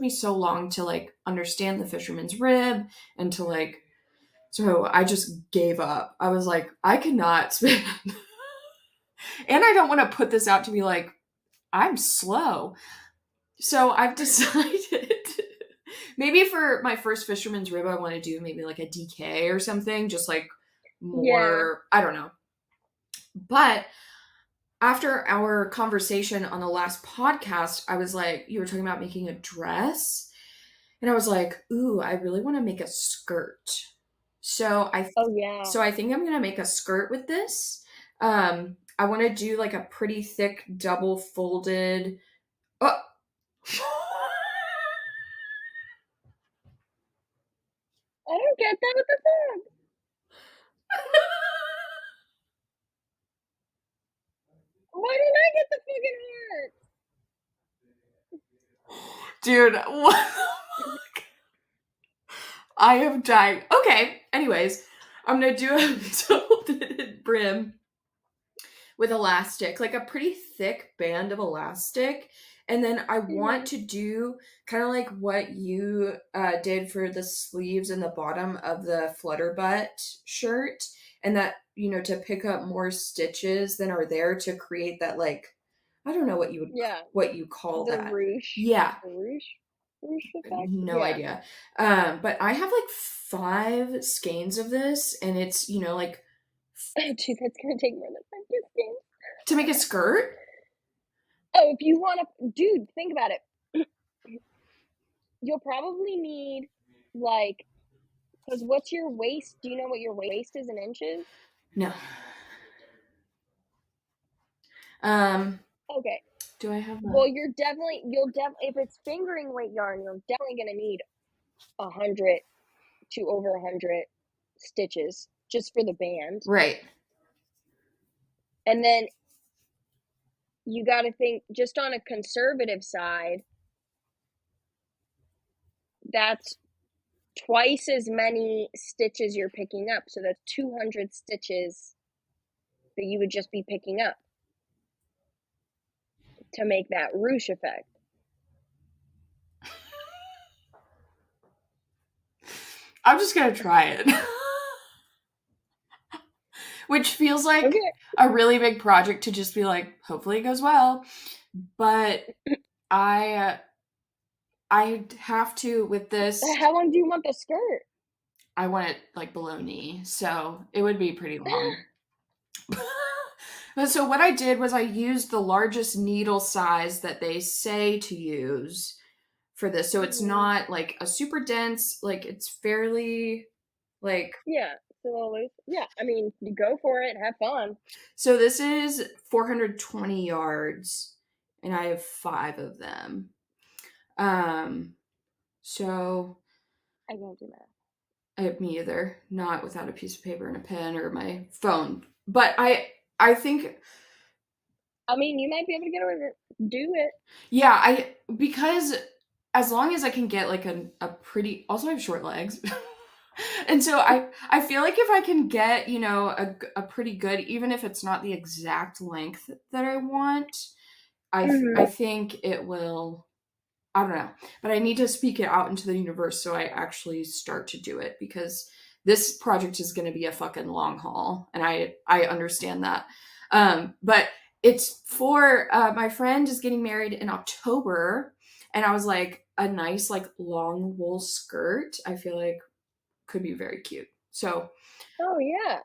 so long to like understand the fisherman's rib, and to like, so I just gave up. I was like, I cannot spend and I don't want to put this out to be like I'm slow. So I've decided maybe for my first fisherman's rib I want to do maybe like a DK or something, just like more, I don't know. But after our conversation on the last podcast, I was like, you were talking about making a dress, and I was like, ooh, I really want to make a skirt. So I think I'm gonna make a skirt with this. I want to do like a pretty thick double folded. Oh. I don't get that with the fog. Why didn't I get the fucking heart? Dude, what the fuck? I am dying. Okay, anyways, I'm gonna do a double-knitted brim with elastic, like a pretty thick band of elastic. And then I want to do kind of like what you did for the sleeves and the bottom of the flutter butt shirt, and that, to pick up more stitches than are there to create that, like, I don't know what you call the that. Ruche. Yeah. The Ruche effect? No idea. But I have like 5 skeins of this, and it's, like, dude, that's gonna take more than 5 skeins to make a skirt. Oh, if you want to, dude, think about it. You'll probably need, like, because what's your waist? Do you know what your waist is in inches? No. Okay. Do I have that? Well, you'll definitely, if it's fingering weight yarn, you're definitely going to need 100 to over 100 stitches just for the band. Right. And then you got to think, just on a conservative side, that's twice as many stitches you're picking up. So that's 200 stitches that you would just be picking up to make that ruche effect. I'm just going to try it. Which feels like a really big project to just be like, hopefully it goes well. But I I'd have to, with this, How long do you want the skirt? I want it like below knee, so it would be pretty long. But so what I did was I used the largest needle size that they say to use for this. So it's Mhm. not like a super dense, like it's fairly like, Yeah, it's a little loose. Yeah, I mean, you go for it, have fun. so this is 420 yards and I have 5 of them. Um so I can't do math. me either, not without a piece of paper and a pen or my phone. But I think, I mean, you might be able to get away with it. Do it. yeah, because as long as I can get like a pretty, also I have short legs. And so I feel like if I can get, you know, a pretty good, even if it's not the exact length that I want, I Mhm. think it will, I don't know, but I need to speak it out into the universe so I actually start to do it, because this project is going to be a fucking long haul, and I understand that. But it's for my friend is getting married in October, and I was like, a nice like long wool skirt, I feel like could be very cute. So, Oh, yeah.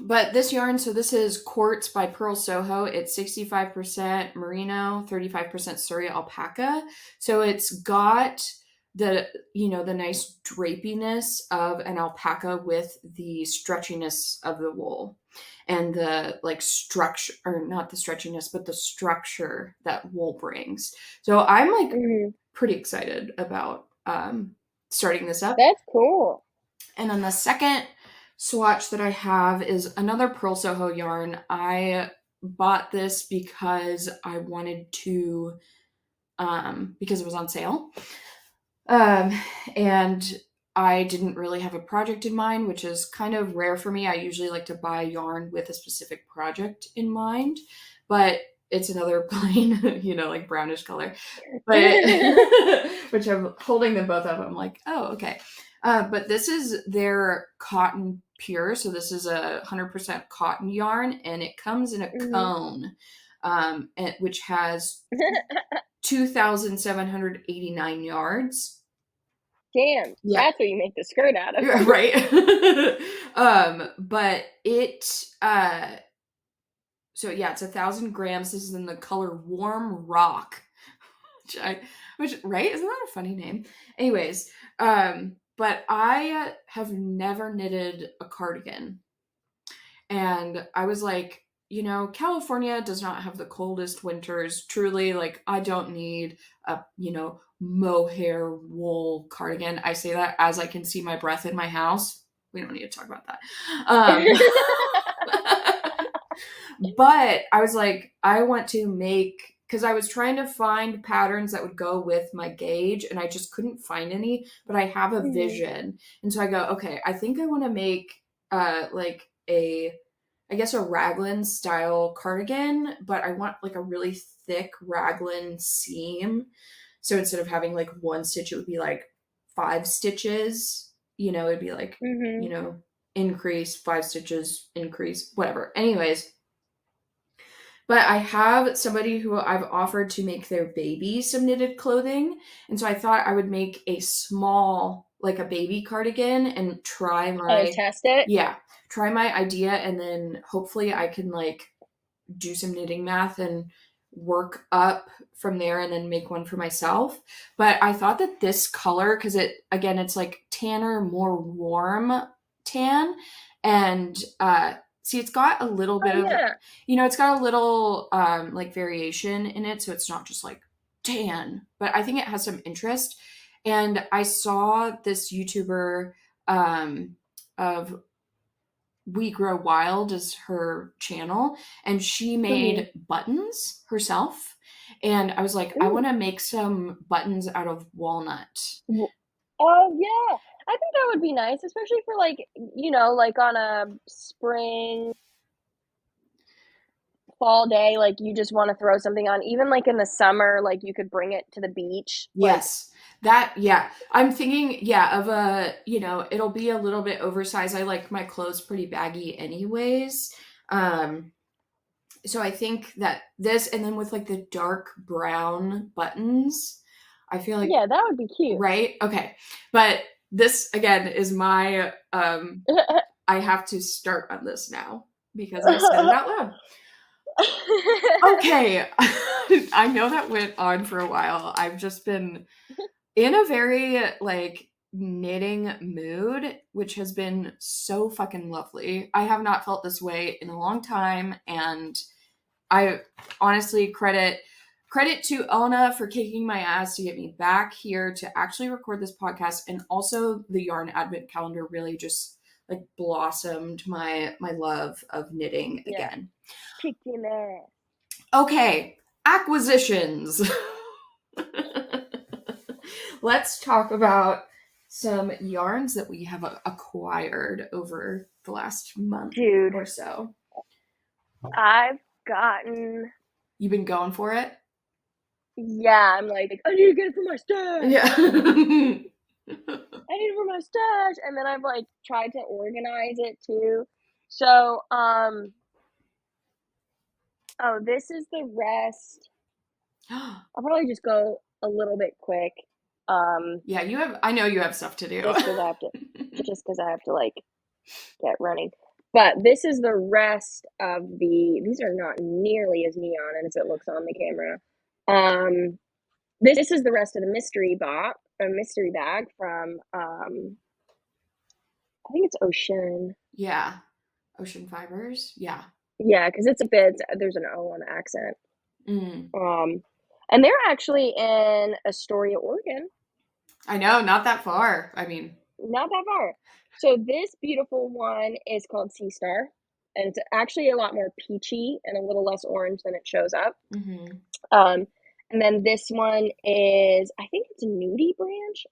but this yarn, so this is Quartz by Pearl Soho. It's 65% merino, 35% suri alpaca. So it's got the, you know, the nice drapiness of an alpaca with the stretchiness of the wool and the like structure, or not the stretchiness, but the structure that wool brings. So I'm like Mhm. pretty excited about starting this up. That's cool. And then the second swatch that I have is another Pearl Soho yarn. I bought this because I wanted to, because it was on sale. Um, and I didn't really have a project in mind, which is kind of rare for me. I usually like to buy yarn with a specific project in mind, but it's another plain, you know, like brownish color. But which I'm holding them both up. I'm like, oh, okay. But this is their cotton pure. So this is 100% cotton yarn, and it comes in a Mhm. cone, which has 2,789 yards. Damn, Yeah, that's what you make the skirt out of. right. But it, so yeah, it's 1,000 grams. This is in the color warm rock, which right, isn't that a funny name? Anyways, but I have never knitted a cardigan, and I was like, you know, California does not have the coldest winters. Truly, like I don't need a, you know, mohair wool cardigan. I say that as I can see my breath in my house. We don't need to talk about that. But I was like, I want to make, because I was trying to find patterns that would go with my gauge and I just couldn't find any, but I have a Mhm. vision. And so I go, okay, I think I want to make like a, I guess a raglan style cardigan, but I want like a really thick raglan seam. So instead of having like one stitch, it would be like 5 stitches. You know, it'd be like, you Mhm. know, increase, 5 stitches, increase, whatever. Anyways, but I have somebody who I've offered to make their baby some knitted clothing. And so I thought I would make a small, like a baby cardigan, and try Oh, my, test it? yeah, try my idea. And then hopefully I can like do some knitting math and work up from there and then make one for myself. But I thought that this color, because it, again, it's like tanner, more warm tan. And see, it's got a little Oh, bit of, yeah. you know, it's got a little like variation in it. So it's not just like tan, but I think it has some interest. And I saw this YouTuber of We Grow Wild is her channel, and she Mhm. made buttons herself. And I was like, I want Ooh. to make some buttons out of walnut. W Oh, yeah. I think that would be nice, especially for, like, like, on a spring, fall day, like, you just wanna throw something on. Even, like, in the summer, like, you could bring it to the beach, like. Yes. That, yeah. I'm thinking, yeah, of a, you know, it'll be a little bit oversized. I like my clothes pretty baggy anyways. Um, so I think that this, and then with like the dark brown buttons, I feel like, Yeah, that would be cute. right? Okay. But this, again, is my, I have to start on this now because I said it out loud. Okay. I know that went on for a while. I've just been in a very, like, knitting mood, which has been so fucking lovely. I have not felt this way in a long time, and I honestly credit to Oona for kicking my ass to get me back here to actually record this podcast, and also the yarn advent calendar really just like blossomed my love of knitting again. Kicking ass. Okay, acquisitions. Let's talk about some yarns that we have acquired over the last month or so. I've gotten... You've been going for it? Yeah, I'm like, I need to get it for my stash. Yeah. I need it for my stash. And then I've like tried to organize it too. So, this is the rest. I'll probably just go a little bit quick. Yeah, I know you have stuff to do. Just because I have to like get running. But this is the rest of these are not nearly as neon as it looks on the camera. This is the rest of the mystery bag from I think it's Oshen. Yeah. Ocean Fibers. Yeah. Yeah, because it's a bit, there's an O on the accent. And they're actually in Astoria, Oregon. I know, not that far. I mean, not that far. So this beautiful one is called Sea Star, and it's actually a lot more peachy and a little less orange than it shows up. And then this one is, I think it's a nudie branch.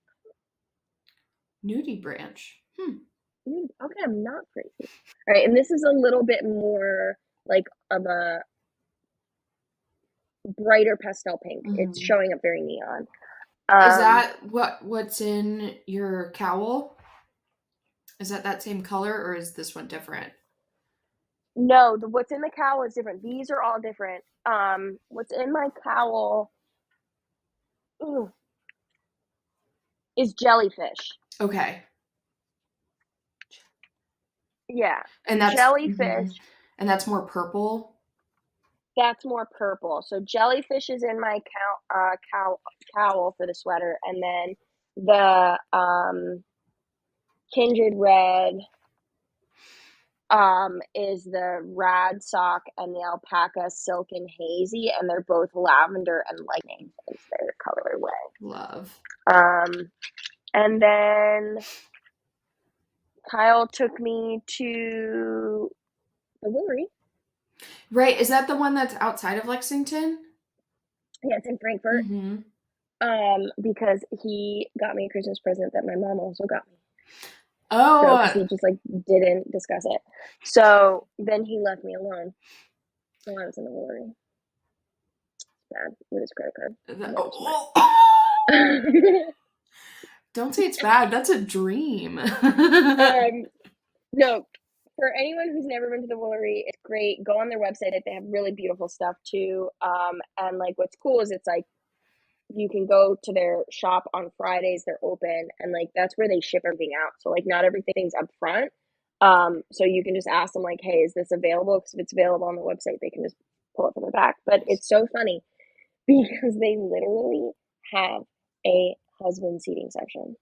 Nudie branch. Okay, I'm not crazy. All right, and this is a little bit more like of a brighter pastel pink. It's showing up very neon. Is that what's in your cowl? Is that same color, or is this one different? No, what's in the cowl is different. These are all different. What's in my cowl is jellyfish. Okay. Yeah. And that's jellyfish. And that's more purple? That's more purple. So jellyfish is in my cowl for the sweater, and then the kindred.red is the rad sock, and the alpaca silk and hazy, and they're both lavender and lightning is their colorway. Love. And then Kyle took me to the Woolery. Right, is that the one that's outside of Lexington? Yeah, it's in Frankfurt. Because he got me a Christmas present that my mom also got me. Oh, because he just like didn't discuss it. So then he left me alone while I was in the Woolery. Bad with his credit card. Don't say it's bad. That's a dream. No, for anyone who's never been to the Woolery, it's great. Go on their website. They have really beautiful stuff too. And like what's cool is it's like you can go to their shop on Fridays. They're open, and like that's where they ship everything out. So like not everything's up front. So you can just ask them like, hey, is this available? Because if it's available on the website, they can just pull it from the back. But it's so funny because they literally have a husband seating section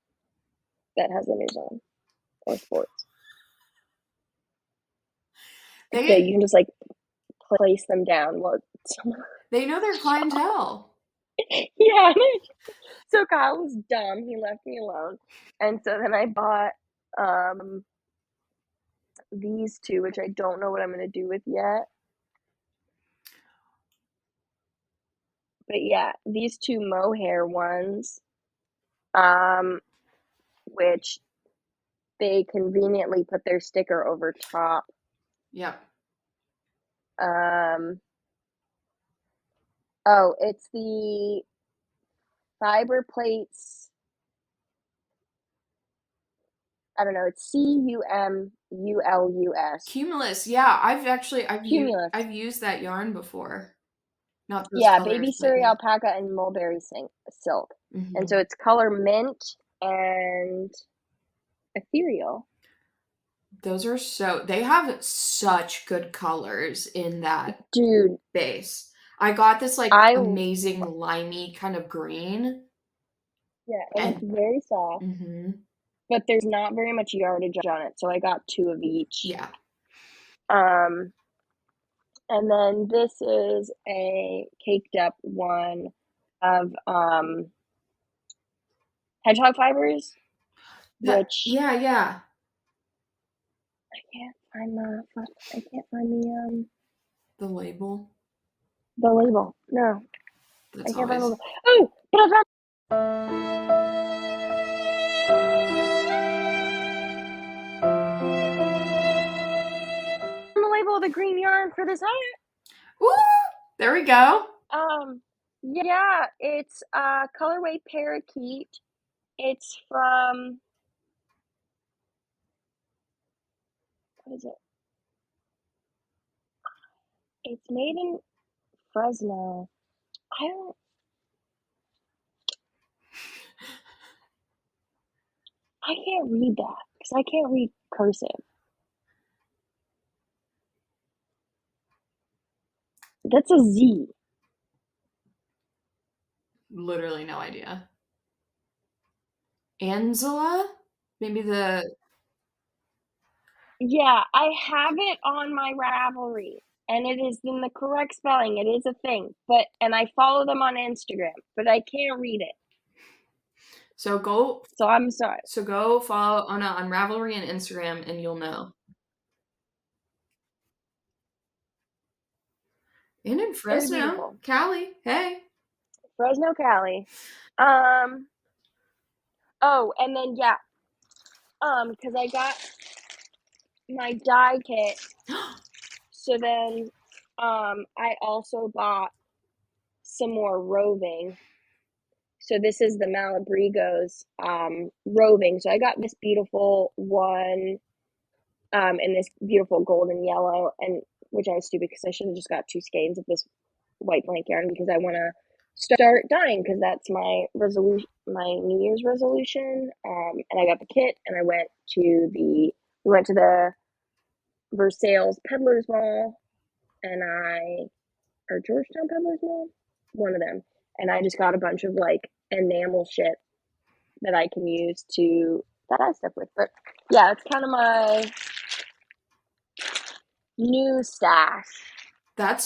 that has the news on or sports. So you can just like place them down. They know their clientele. Yeah. So Kyle was dumb. He left me alone. And so then I bought these two, which I don't know what I'm going to do with yet. But yeah, these two mohair ones, which they conveniently put their sticker over top. Yep. Oh, it's the fyberspates. I don't know. It's CUMULUS. Cumulus. Yeah, I've Cumulus. I've used that yarn before. Not those Yeah, colors, baby but suri, yeah. alpaca, and mulberry silk. Mm-hmm. And so it's color mint and ethereal. Those are they have such good colors in that Dude, base. I got this like I amazing limey kind of green. yeah, and it's And very soft, mm-hmm. but there's not very much yardage on it, so I got 2 of each. Yeah. Um, and then this is a caked up one of hedgehog fibers, which Yeah. I can't find The label. the label. No, I That's can't find the always label. Oh, but I found the label of the green yarn for this hat. Ooh! There we go. Yeah, it's colorway parakeet. It's from, what is it? It's made in Fresno. I can't read that because I can't read cursive. That's a Z. Literally no idea. Anzula? Maybe the Yeah, I have it on my Ravelry, and it is in the correct spelling. It is a thing, and I follow them on Instagram, but I can't read it. So I'm sorry. So go follow Oona on Ravelry and Instagram and you'll know. And in Fresno, Cali. Hey. Fresno, Cali. Oh, and then yeah. Because I got my dye kit. So then I also bought some more roving. So this is the Malabrigo's roving. So I got this beautiful one in this beautiful golden yellow, and which I was stupid because I should have just got 2 skeins of this white blank yarn because I want to start dyeing because that's my resolution, my New Year's resolution. And I got the kit, and I went to the Versailles Peddlers Mall, or Georgetown Peddlers Mall, one of them, and I just got a bunch of like enamel shit that I can use to dye stuff with. But yeah, it's kind of my new stash. I'm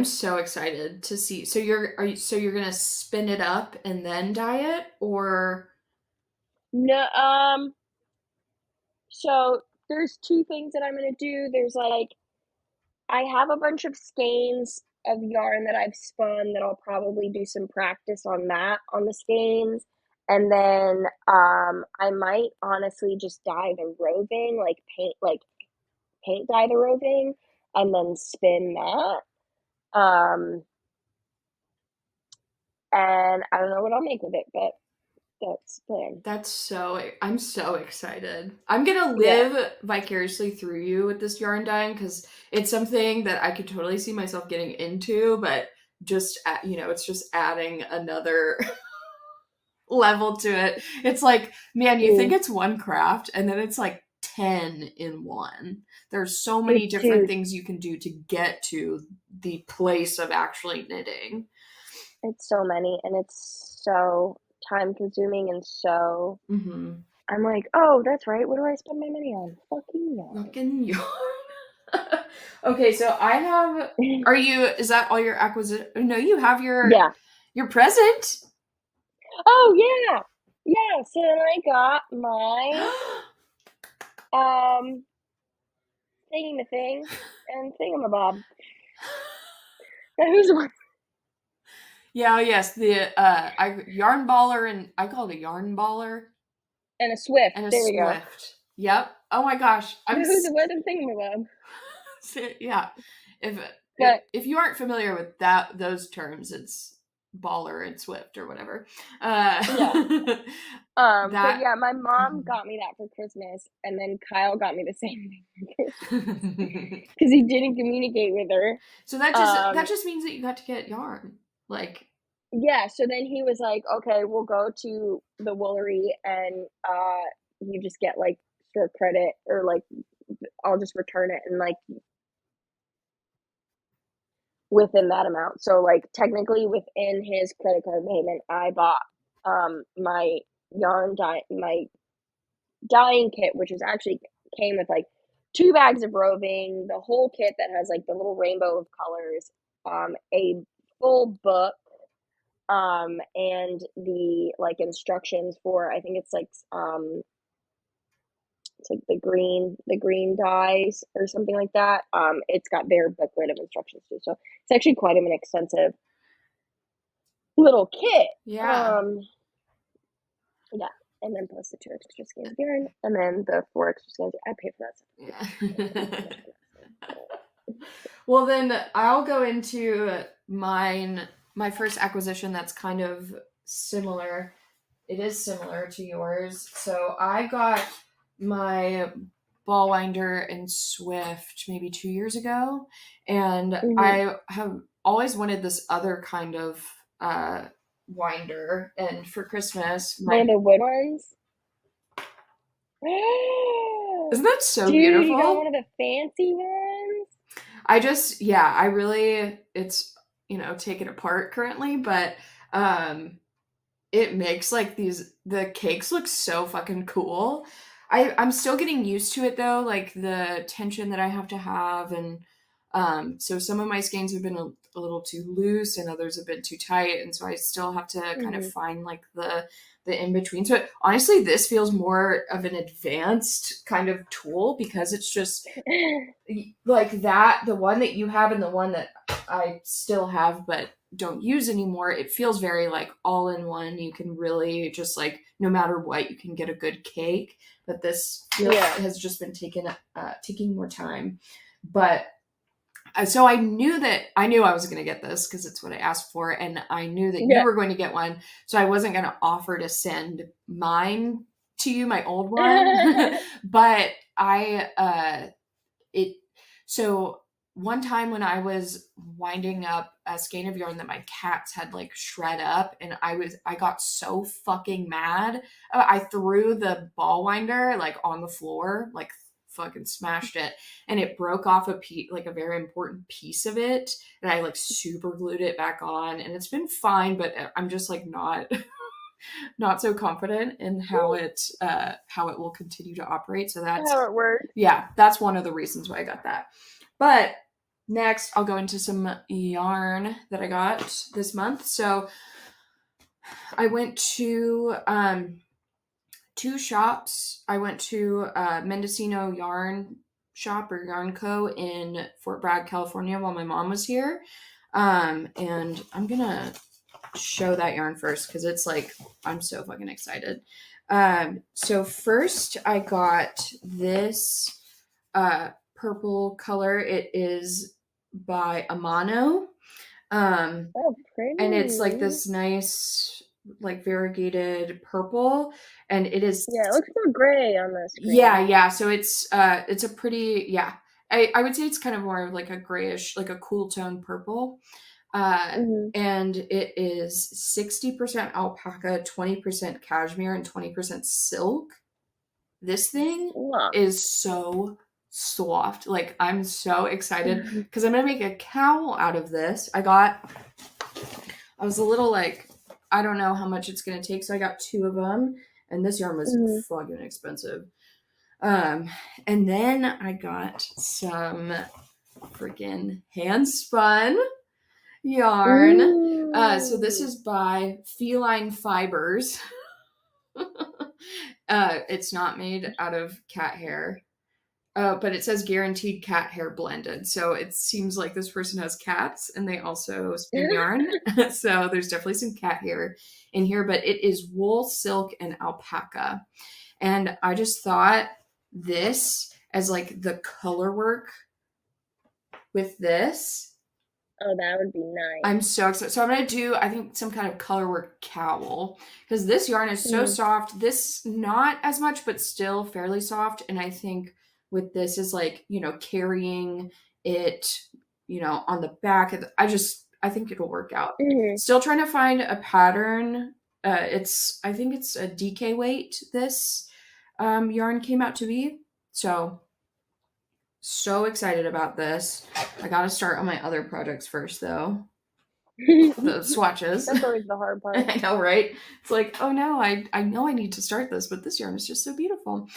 so excited to see. So you're gonna spin it up and then dye it, or No, so there's 2 things that I'm gonna do. There's like I have a bunch of skeins of yarn that I've spun that I'll probably do some practice on the skeins. And then I might honestly just dye the roving, paint dye the roving and then spin that. And I don't know what I'll make with it, but that's the plan. I'm so excited. I'm gonna live vicariously through you with this yarn dyeing because it's something that I could totally see myself getting into, but just it's just adding another level to it. It's like, man, you think it's one craft and then it's like 10 in one. There's so many different things you can do to get to the place of actually knitting. It's so many, and it's so time consuming, and so I'm like, oh, that's right. What do I spend my money on? Fucking yarn. Okay, so I have. Is that all your acquisition? No, you have your present. Oh yeah. So then I got my thing and thingamabob. Who's one? Yeah, yes, the yarn baller, and I call it a yarn baller and a swift. And a there swift. We go. Yep. Oh my gosh. Who's the weather thingamabob? Yeah. If you aren't familiar with those terms, it's baller and swift or whatever. Yeah. But That yeah, my mom got me that for Christmas, and then Kyle got me the same thing for Christmas because he didn't communicate with her. So that just means that you got to get yarn. Like, Yeah, so then he was like, okay, we'll go to the woolery and you just get like store credit, or like I'll just return it and like within that amount. So like technically within his credit card payment, I bought my my dyeing kit, which was actually came with like 2 bags of roving, the whole kit that has like the little rainbow of colors, a full book, and the like instructions for, I think it's like the green dyes or something like that. It's got their booklet of instructions too, so it's actually quite an extensive little kit. yeah. Yeah, and then plus the 2 extra skeins of yarn, and then the 4 extra skeins. I pay for that. Yeah. Well, then I'll go into mine. My first acquisition that's kind of similar. It is similar to yours. So I got my ball winder and Swift maybe 2 years ago, and Mm-hmm. I have always wanted this other kind of winder. And for Christmas, One of the wood ones. isn't that so Dude, beautiful? you got one of the fancy ones? I really, it's, taken apart currently, but it makes like the cakes look so fucking cool. I'm still getting used to it though, like the tension that I have to have, and so some of my skeins have been a little too loose and others have been too tight, and so I still have to kind of find like the in between. So honestly, this feels more of an advanced kind of tool because it's just like that, the one that you have and the one that I still have but don't use anymore. It feels very like all in one. You can really just like, no matter what, you can get a good cake. But this has just been taking more time. But so I knew I was going to get this because it's what I asked for, and I knew that you were going to get one, so I wasn't going to offer to send mine to you, my old one. But so one time when I was winding up a skein of yarn that my cats had like shred up, and I got so fucking mad. I threw the ball winder like on the floor, like fucking smashed it, and it broke off like a very important piece of it, and I like super glued it back on, and it's been fine, but I'm just like not so confident in how it will continue to operate. So that's how it works. Yeah, that's one of the reasons why I got that. But next, I'll go into some yarn that I got this month. So I went to 2 shops. I went to Mendocino Yarn Shop or Yarn Co. in Fort Bragg, California while my mom was here. And I'm going to show that yarn first because it's like, I'm so fucking excited. So first I got this purple color. It is by Amano. Oh, pretty. And it's like this nice, like variegated purple, and it is. Yeah, it looks more gray on the screen. Yeah. So it's a pretty, I would say it's kind of more of like a grayish, like a cool tone purple. And it is 60% alpaca, 20% cashmere, and 20% silk. This thing is so soft. Like, I'm so excited because I'm gonna make a cowl out of this. I was a little like, I don't know how much it's gonna take, so I got 2 of them, and this yarn was fucking expensive. And then I got some freaking hand spun yarn. So this is by Feline Fibers. It's not made out of cat hair, but it says guaranteed cat hair blended. So it seems like this person has cats and they also spin yarn. So there's definitely some cat hair in here, but it is wool, silk, and alpaca. And I just thought this as like the color work with this Oh, that would be nice. I'm so excited. So I'm going to do, I think, some kind of colorwork cowl because this yarn is so soft. This, not as much, but still fairly soft. And I think with this is like, carrying it, on the back. I think it'll work out. Still trying to find a pattern. I think it's a DK weight. This yarn came out to be. So excited about this. I got to start on my other projects first though. The swatches. That's always the hard part. I know, right? It's like, oh no, I know I need to start this, but this yarn is just so beautiful.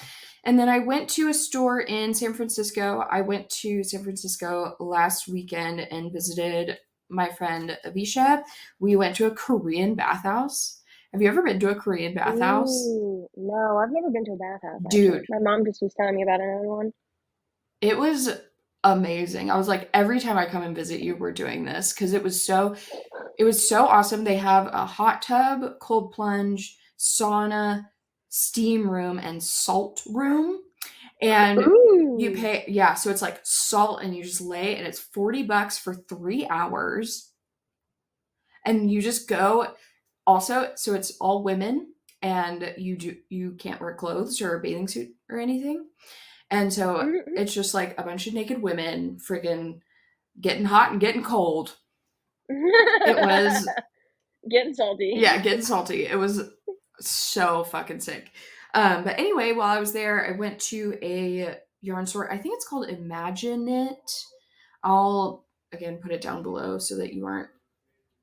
And then I went to a store in San Francisco. I went to San Francisco last weekend and visited my friend Avisha. We went to a Korean bathhouse. Have you ever been to a Korean bathhouse? No, I've never been to a bathhouse. Dude. Actually. My mom just was telling me about another one. It was amazing. I was like, every time I come and visit you, we're doing this because it was so awesome. They have a hot tub, cold plunge, sauna, steam room, and salt room. And you pay, so it's like salt and you just lay and it's $40 for 3 hours. And you just go also, so it's all women and you can't wear clothes or a bathing suit or anything. And so it's just like a bunch of naked women friggin' getting hot and getting cold. It was getting salty. Yeah, getting salty. It was so fucking sick. But anyway, while I was there, I went to a yarn store. I think it's called Imagine It. I'll again put it down below so that you aren't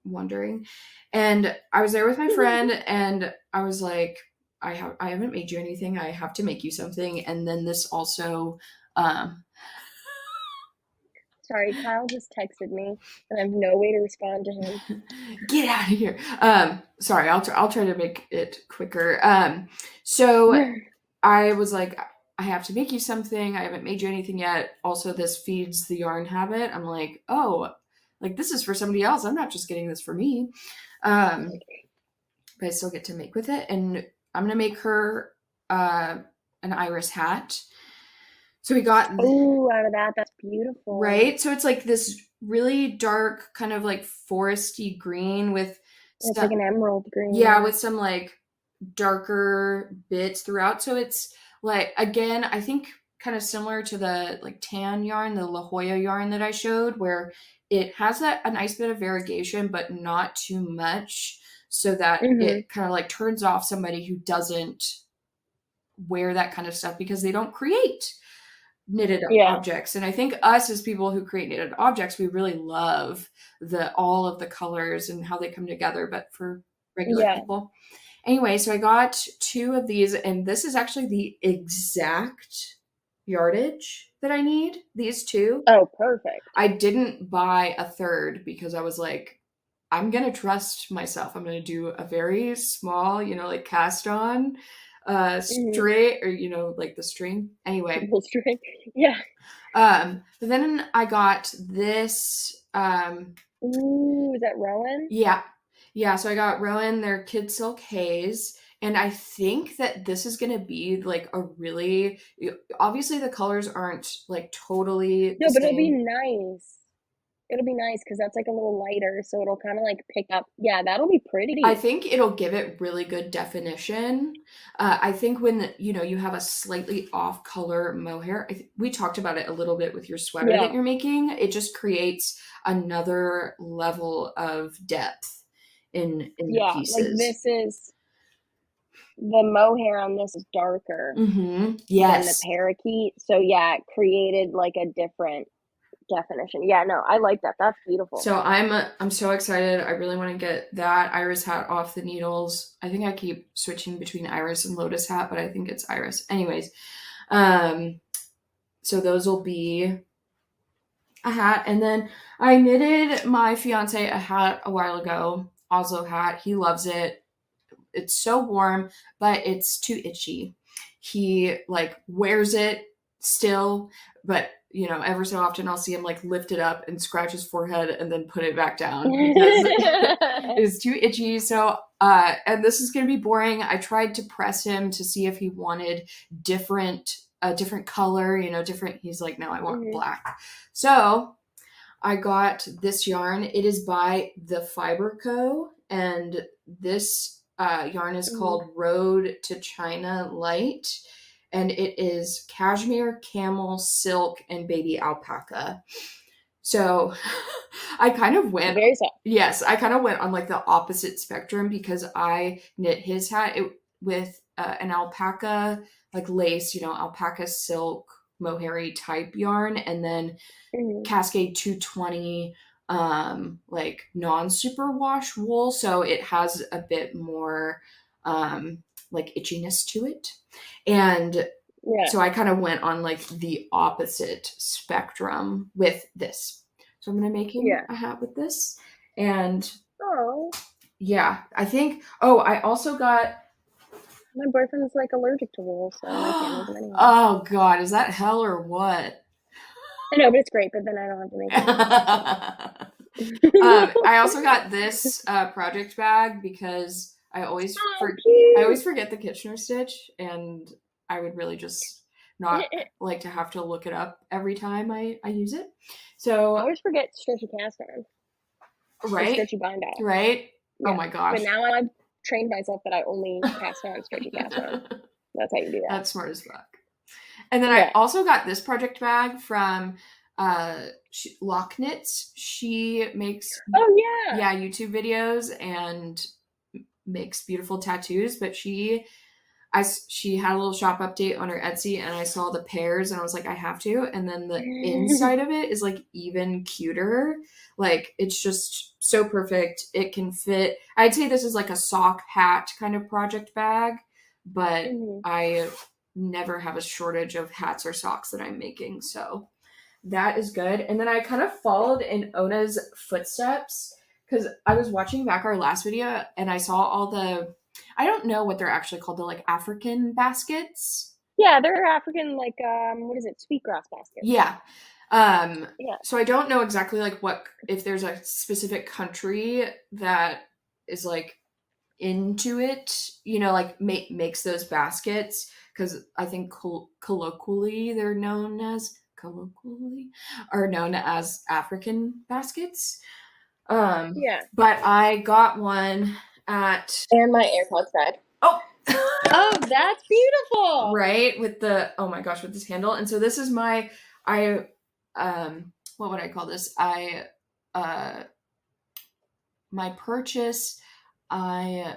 wondering. And I was there with my friend and I was like, I haven't made you anything. I have to make you something. And then this also, sorry, Kyle just texted me and I have no way to respond to him. Get out of here. Sorry, I'll try to make it quicker. So I was like, I have to make you something. I haven't made you anything yet. Also, this feeds the yarn habit. I'm like, oh, like this is for somebody else. I'm not just getting this for me. But I still get to make with it. And I'm going to make her an iris hat. So we got... Oh, out of that. That's beautiful. Right? So it's like this really dark kind of like foresty green with... It's like an emerald green. Yeah, with some like darker bits throughout. So it's like, again, I think kind of similar to the like tan yarn, the La Jolla yarn that I showed, where it has a nice bit of variegation, but not too much. So that it kind of like turns off somebody who doesn't wear that kind of stuff because they don't create knitted objects. And I think us as people who create knitted objects, we really love all of the colors and how they come together, but for regular people. Anyway, so I got 2 of these and this is actually the exact yardage that I need, these 2. Oh, perfect. I didn't buy a third because I was like, I'm going to trust myself. I'm going to do a very small, like cast on straight or, like the string. Anyway. The string. Yeah. But then I got this. Ooh, is that Rowan? Yeah. Yeah. So I got Rowan, their Kid Silk Haze. And I think that this is going to be like a really, obviously the colors aren't like totally. No, but it'll be nice. It'll be nice because that's like a little lighter, so it'll kind of like pick up. Yeah, that'll be pretty. I think it'll give it really good definition. I think when, you have a slightly off color mohair, we talked about it a little bit with your sweater that you're making. It just creates another level of depth in the pieces. Like this is, the mohair on this is darker than the parakeet. So yeah, it created like a different definition. Yeah, no, I like that. That's beautiful. So I'm so excited. I really want to get that iris hat off the needles. I think I keep switching between iris and lotus hat, but I think it's iris. Anyways, so those will be a hat. And then I knitted my fiance a hat a while ago, Oslo hat. He loves it. It's so warm, but it's too itchy. He like wears it still, but ever so often I'll see him like lift it up and scratch his forehead and then put it back down because it is too itchy. So, and this is going to be boring. I tried to press him to see if he wanted a different color, different. He's like, no, I want black. So I got this yarn. It is by the Fiber Co. And this yarn is called Road to China Light. And it is cashmere, camel, silk, and baby alpaca. So I kind of went, Very soft. yes, I kind of went on like the opposite spectrum because I knit his hat with an alpaca, like lace, alpaca silk, mohair type yarn, and then Cascade 220 like non-superwash wool, so it has a bit more like itchiness to it. And so I kind of went on like the opposite spectrum with this. So I'm going to make him a hat with this. And yeah, I think, I also got, my boyfriend's like allergic to wool, so I can't make him anyway. Oh God, is that hell or what? I know, but it's great, but then I don't have to make it. I also got this project bag because I always forget the Kitchener stitch, and I would really just not like to have to look it up every time I use it. So I always forget stretchy cast iron. Right? Stretchy bind out. Right? Yeah. Oh my gosh. But now I've trained myself that I only cast on stretchy cast iron. That's how you do that. That's smart as fuck. And then I also got this project bag from Lock Knits. She makes YouTube videos and makes beautiful tattoos, but she had a little shop update on her Etsy, and I saw the pairs and I was like, I have to. And then the inside of it is like even cuter. Like it's just so perfect. It can fit. I'd say this is like a sock hat kind of project bag, but I never have a shortage of hats or socks that I'm making. So that is good. And then I kind of followed in Oona's footsteps because I was watching back our last video and I saw all the, I don't know what they're actually called, the like African baskets. Yeah, they're African, like, what is it? Sweetgrass baskets. Yeah. So I don't know exactly like if there's a specific country that is like into it, like makes those baskets, because I think colloquially are known as African baskets. But I got one at, and my AirPods died. Oh, that's beautiful. Right, with the, oh my gosh, with this handle. And so this is what would I call this? My purchase, I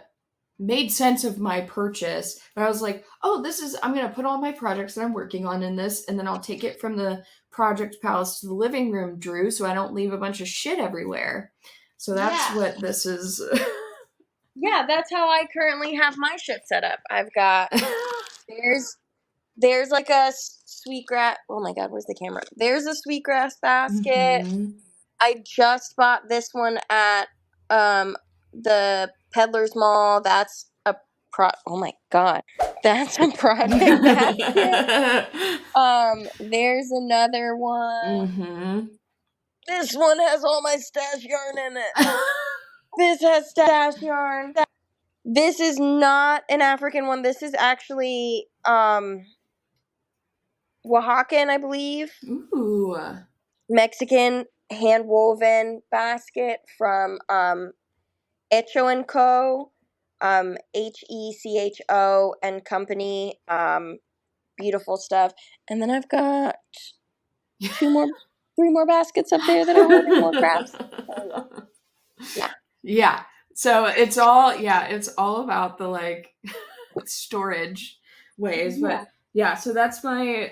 made sense of my purchase, but I was like, I'm going to put all my projects that I'm working on in this, and then I'll take it from the project palace to the living room, Drew, so I don't leave a bunch of shit everywhere. So that's what this is. Yeah, that's how I currently have my shit set up. I've got, there's like a sweetgrass, oh my God, where's the camera? There's a sweetgrass basket. I just bought this one at the Peddler's Mall. That's oh my God, that's a project basket. There's another one. This one has all my stash yarn in it. This has stash yarn. This is not an African one. This is actually Oaxacan, I believe. Ooh. Mexican hand-woven basket from Hecho & Co. Hecho and Company. Beautiful stuff. And then I've got 3 more baskets up there that are holding more crafts. Yeah. So it's all about the like storage ways. But so that's my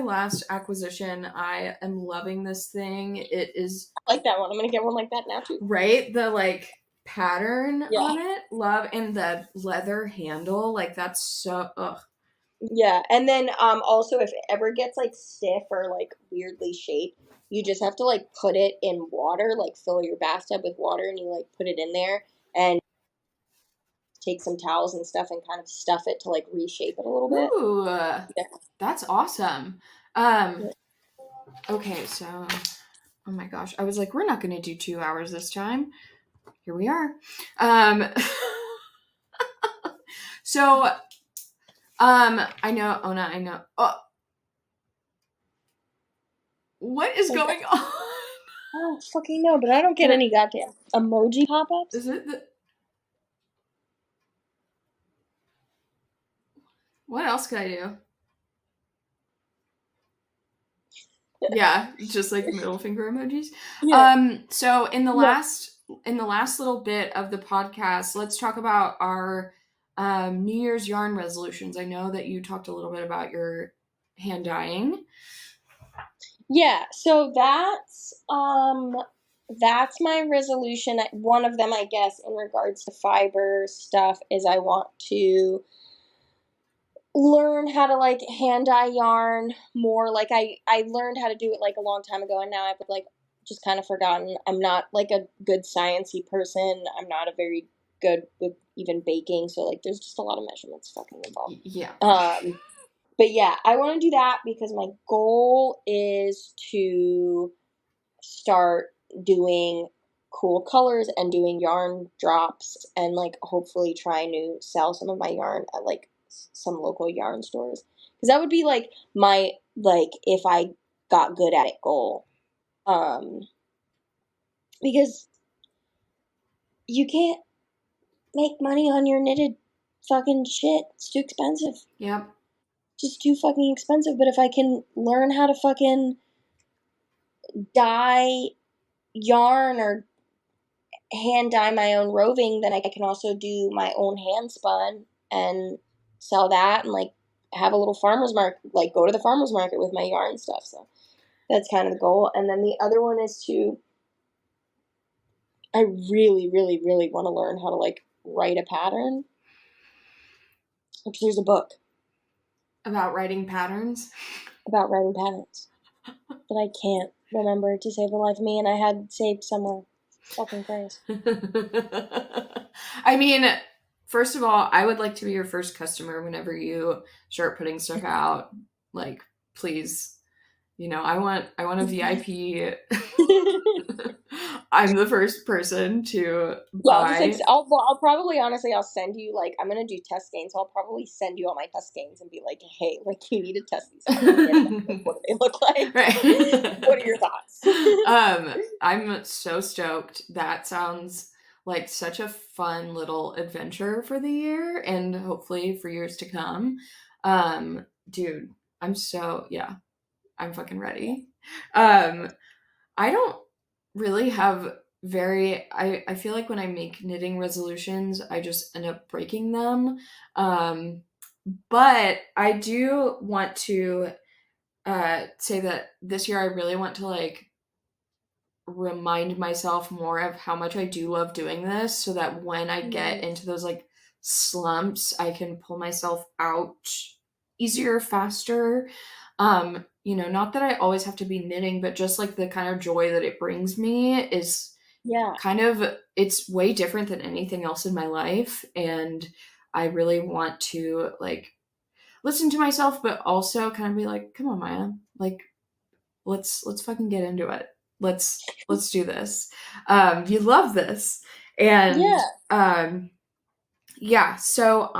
last acquisition. I am loving this thing. It is, I like that one. I'm gonna get one like that now too. Right? The like pattern on it. Love, and the leather handle. Like that's so Yeah. And then also if it ever gets like stiff or like weirdly shaped, you just have to like put it in water, like fill your bathtub with water, and you like put it in there and take some towels and stuff and kind of stuff it to like reshape it a little bit. Ooh, that's awesome. Okay, so, oh my gosh, I was like, we're not going to do 2 hours this time. Here we are. So, I know, Oona, I know. Oh, what is going on? don't fucking know, but I don't get any goddamn emoji pop-ups. Is it what else could I do? Yeah, just like middle finger emojis. Yeah. So in the Yeah. last little bit of the podcast, let's talk about our New Year's yarn resolutions. I know that you talked a little bit about your hand dyeing. Yeah, so that's my resolution. One of them, I guess, in regards to fiber stuff is I want to learn how to like hand dye yarn more. Like I learned how to do it like a long time ago, and now I've like just kind of forgotten. I'm not like a good sciencey person. I'm not a very good with even baking, so like there's just a lot of measurements fucking involved. Yeah. But yeah, I want to do that because my goal is to start doing cool colors and doing yarn drops and like hopefully trying to sell some of my yarn at like some local yarn stores, because that would be like my like if I got good at it goal, because you can't make money on your knitted fucking shit. It's too expensive. Yep. Just too fucking expensive. But if I can learn how to fucking dye yarn or hand dye my own roving, then I can also do my own hand spun and sell that and like have a little farmer's market, like go to the farmer's market with my yarn stuff. So that's kind of the goal. And then the other one is I really, really, really want to learn how to like write a pattern. Which there's a book About writing patterns. about writing patterns, but I can't remember to save the life of me, and I had saved somewhere. Fucking Christ. I mean, first of all, I would like to be your first customer whenever you start putting stuff out. Like, please, I want a VIP. I'm the first person to buy. Yeah, I'll probably honestly I'll send you like I'm gonna do test skeins, so I'll probably send you all my test skeins and be like, hey, like you need to test these out. Like, what do they look like? Right. What are your thoughts? I'm so stoked. That sounds like such a fun little adventure for the year and hopefully for years to come. Dude, I'm fucking ready. I don't really have I feel like when I make knitting resolutions, I just end up breaking them. But I do want to say that this year I really want to like remind myself more of how much I do love doing this so that when I get into those like slumps, I can pull myself out easier, faster. Not that I always have to be knitting, but just like the kind of joy that it brings me is kind of, it's way different than anything else in my life. And I really want to like listen to myself, but also kind of be like, come on, Maya, like, let's fucking get into it. Let's do this. You love this. And so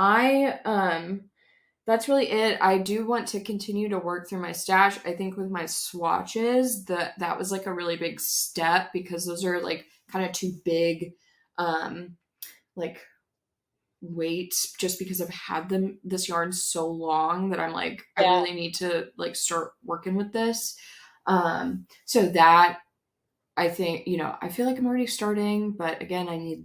that's really it. I do want to continue to work through my stash. I think with my swatches, that was like a really big step because those are like kind of too big, like weights just because I've had this yarn so long that I'm like, I really need to like start working with this. So that I think, I feel like I'm already starting, but again, I need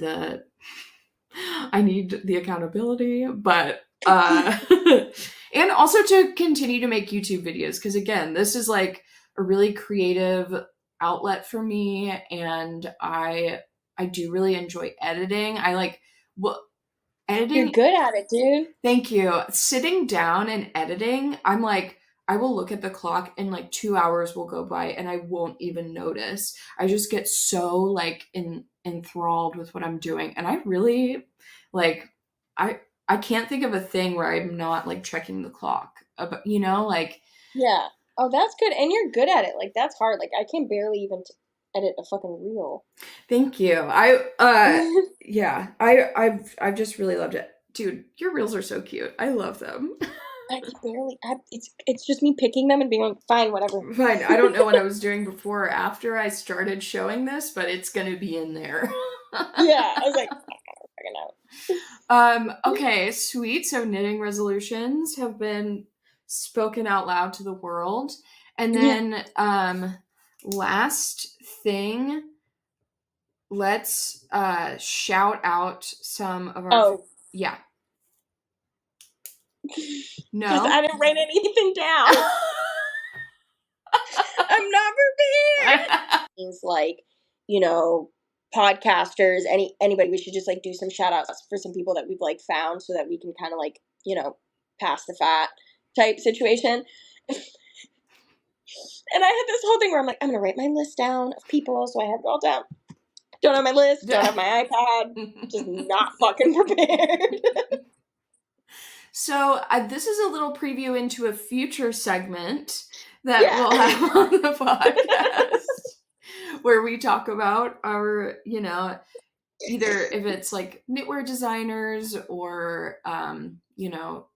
the accountability, but and also to continue to make YouTube videos because again, this is like a really creative outlet for me, and I do really enjoy editing. I like editing. You're good at it, dude. Thank you. Sitting down and editing, I'm like, I will look at the clock and like 2 hours will go by and I won't even notice. I just get so like enthralled with what I'm doing, and I really like I can't think of a thing where I'm not like checking the clock. But like oh, that's good, and you're good at it. Like that's hard. Like I can barely even edit a fucking reel. Thank you. I've just really loved it, dude. Your reels are so cute. I love them. It's just me picking them and being like, fine, whatever. Fine. I don't know what I was doing before or after I started showing this, but it's going to be in there. Yeah, I was like, Okay, sweet. So knitting resolutions have been spoken out loud to the world. And then last thing, let's shout out some of our yeah. No. Just I didn't write anything down. I'm not prepared. Means like, you know, podcasters, anybody, we should just like do some shout outs for some people that we've like found so that we can kind of like, you know, pass the fat type situation. And I had this whole thing where I'm like, I'm gonna write my list down of people, so I have it all down. Don't have my list, don't have my iPad, just not fucking prepared. So this is a little preview into a future segment that we'll have on the podcast where we talk about our, you know, either if it's like knitwear designers or, you know,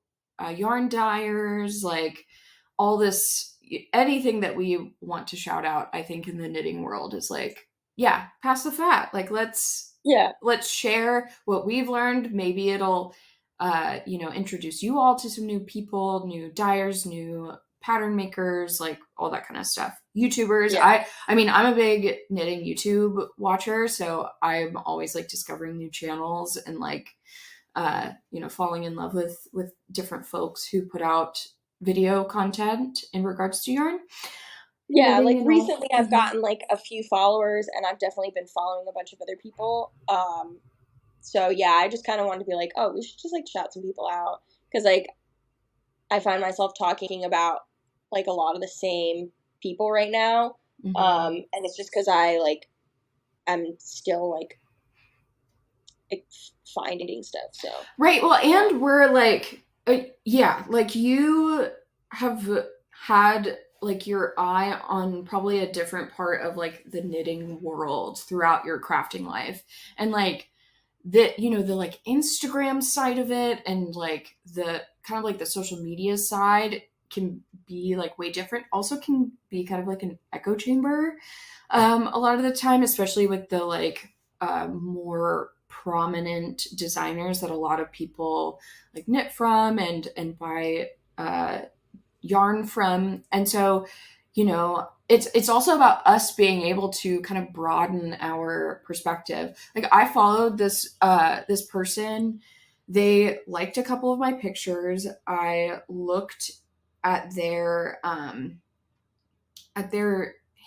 yarn dyers, like all this, anything that we want to shout out, I think in the knitting world is like, yeah, pass the fat. Like, let's share what we've learned. Maybe it'll, you know, introduce you all to some new people, new dyers, new pattern makers, like all that kind of stuff. YouTubers. Yeah. I mean, I'm a big knitting YouTube watcher, so I'm always like discovering new channels and like, you know, falling in love with different folks who put out video content in regards to yarn. Yeah, like recently I've gotten like a few followers and I've definitely been following a bunch of other people. So yeah, I just kind of wanted to be like, oh, we should just like shout some people out. Because like I find myself talking about like a lot of the same people right now. And it's just because I'm still like finding stuff. So right. Well, and we're like, yeah, like you have had like your eye on probably a different part of like the knitting world throughout your crafting life, and like the, you know, the like Instagram side of it and like the kind of like the social media side can be like way different. Also can be kind of like an echo chamber a lot of the time, especially with the like more prominent designers that a lot of people like knit from and buy yarn from. And so, you know, it's also about us being able to kind of broaden our perspective. Like I followed this this person. They liked a couple of my pictures. I looked at their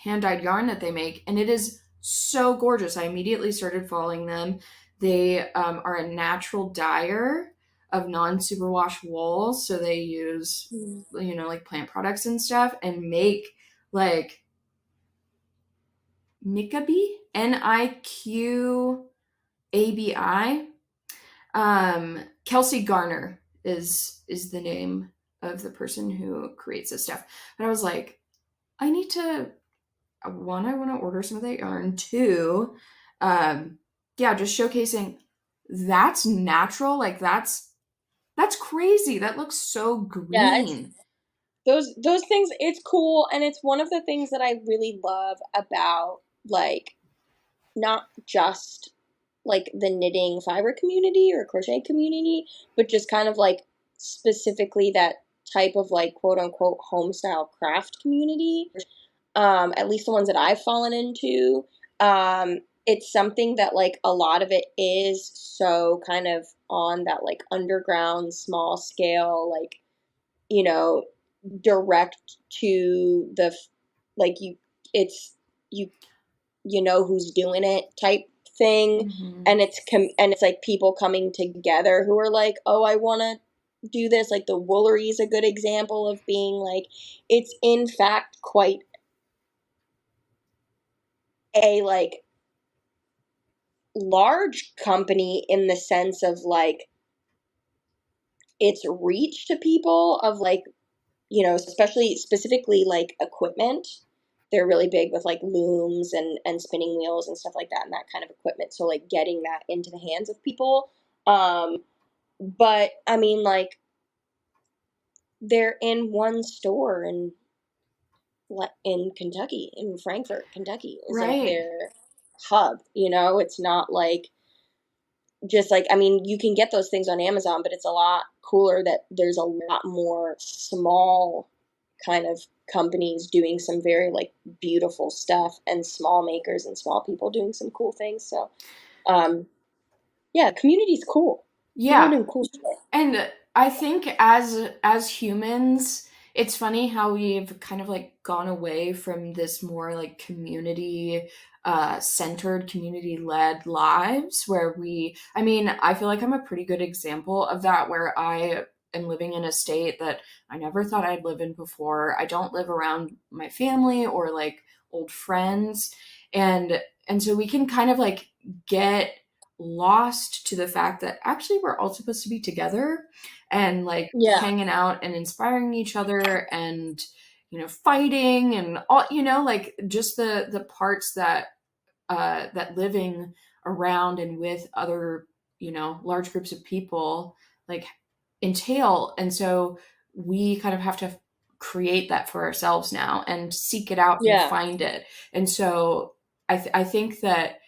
hand-dyed yarn that they make, and it is so gorgeous. I immediately started following them. They are a natural dyer of non-superwash wool, so they use, you know, like plant products and stuff, and make like Niqabi, Niqabi. Kelsey Garner is the name of the person who creates this stuff. And I was like, I need to, one, I want to order some of that yarn. Two, yeah, just showcasing that's natural. Like that's crazy. That looks so green. Yeah, those things, it's cool. And it's one of the things that I really love about like, not just like the knitting fiber community or crochet community, but just kind of like specifically that type of like quote unquote home style craft community. At least the ones that I've fallen into. It's something that like a lot of it is so kind of on that like underground small scale, like, you know, direct to the like you know who's doing it type thing. And it's like people coming together who are like, oh, I want to do this. Like the Woolery is a good example of being like, it's in fact quite a like large company in the sense of like its reach to people of like, you know, especially specifically like equipment. They're really big with like looms and spinning wheels and stuff like that and that kind of equipment. So like getting that into the hands of people. But I mean, like they're in one store in Kentucky, in Frankfort, Kentucky, is like Right. their hub. It's not like just like, I mean, you can get those things on Amazon, but it's a lot cooler that there's a lot more small kind of companies doing some very like beautiful stuff, and small makers and small people doing some cool things. So, yeah, community's cool. People are Yeah. doing cool shit. And I think as humans, it's funny how we've kind of like gone away from this more like community centered, community led lives where I feel like I'm a pretty good example of that, where I am living in a state that I never thought I'd live in before. I don't live around my family or like old friends. And so we can kind of like get lost to the fact that actually we're all supposed to be together and like Yeah. hanging out and inspiring each other and fighting and all, like just the parts that that living around and with other large groups of people like entail. And so we kind of have to create that for ourselves now and seek it out and Yeah. find it. And so I think that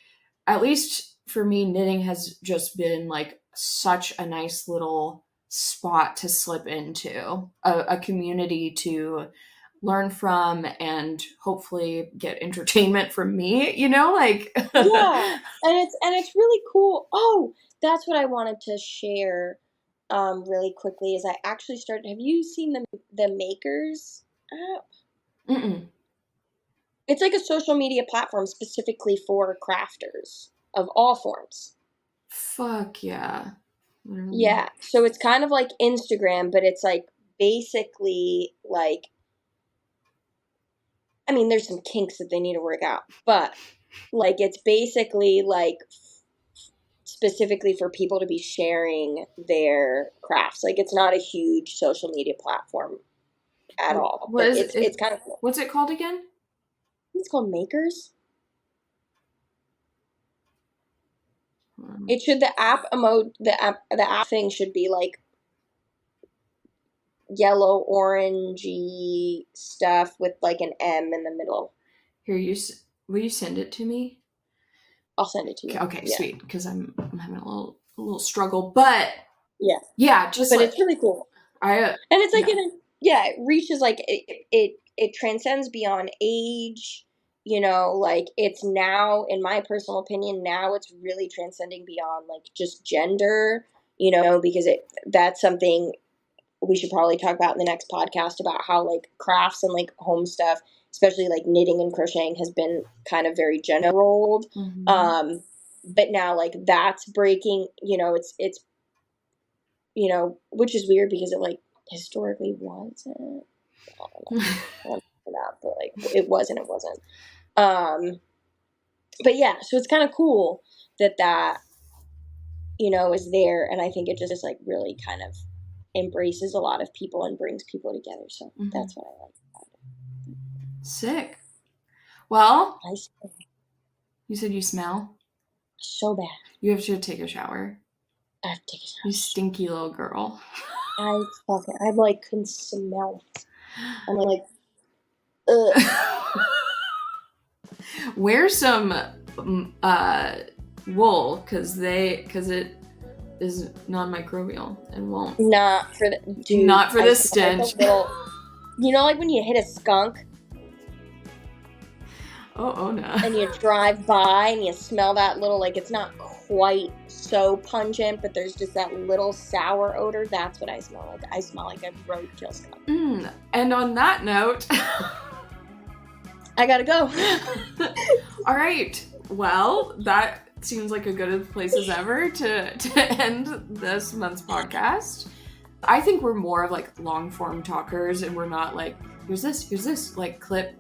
at least for me, knitting has just been like such a nice little spot to slip into, a community to learn from and hopefully get entertainment from me, like Yeah. And it's really cool. Oh, that's what I wanted to share really quickly is I actually started, have you seen the Makers app? Mm-mm. It's like a social media platform specifically for crafters of all forms. Fuck yeah. Yeah. So it's kind of like Instagram, but it's like basically like, I mean, there's some kinks that they need to work out, but like it's basically like specifically for people to be sharing their crafts. Like it's not a huge social media platform at all, What but is it's it? kind of cool. What's it called again? It's called Makers. It should, the app thing should be like yellow orangey stuff with like an M in the middle. Here, will you send it to me? I'll send it to you. Okay, Yeah. sweet. Because I'm having a little struggle, but Yeah, just but like it's really cool. and it's like it reaches like it transcends beyond age. Like it's now, in my personal opinion, now it's really transcending beyond like just gender. Because that's something we should probably talk about in the next podcast, about how like crafts and like home stuff, especially like knitting and crocheting, has been kind of very gender rolled. Mm-hmm. But now like that's breaking. It's which is weird because it like historically wasn't. I don't know that, but like it wasn't. But yeah, so it's kind of cool that is there, and I think it just like really kind of embraces a lot of people and brings people together. So that's what I like about it. Sick. Well, I smell you said you smell? so bad. You have to take a shower. I have to take a shower. You stinky little girl. I like can smell it. I'm like, ugh. Wear some wool because it is non-microbial and won't. Not for the stench. Like when you hit a skunk. Oh, oona. And you drive by and you smell that little, like, it's not quite so pungent, but there's just that little sour odor. That's what I smell like. I smell like a roadkill skunk. And on that note, I gotta go. All right. Well, that seems like a good place as ever to end this month's podcast. I think we're more of like long form talkers, and we're not like, here's this like clip.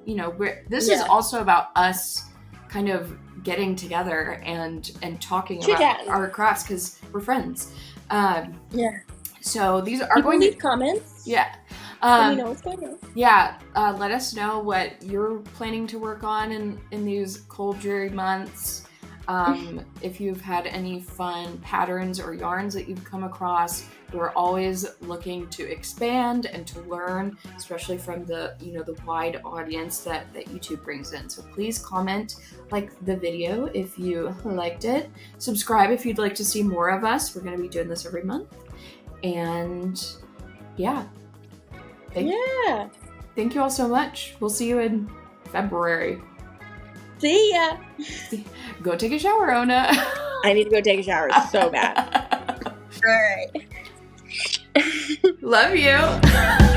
This is also about us kind of getting together and talking about our crafts because we're friends. So these are going to leave comments. Yeah. Let me know what's going on. Yeah. Let us know what you're planning to work on in these cold, dreary months. If you've had any fun patterns or yarns that you've come across, we're always looking to expand and to learn, especially from the wide audience that YouTube brings in. So please comment, like the video if you liked it. Subscribe if you'd like to see more of us. We're going to be doing this every month. And yeah. Thank you all so much. We'll see you in February. See ya. Go take a shower, Oona. I need to go take a shower so bad. All right. Love you.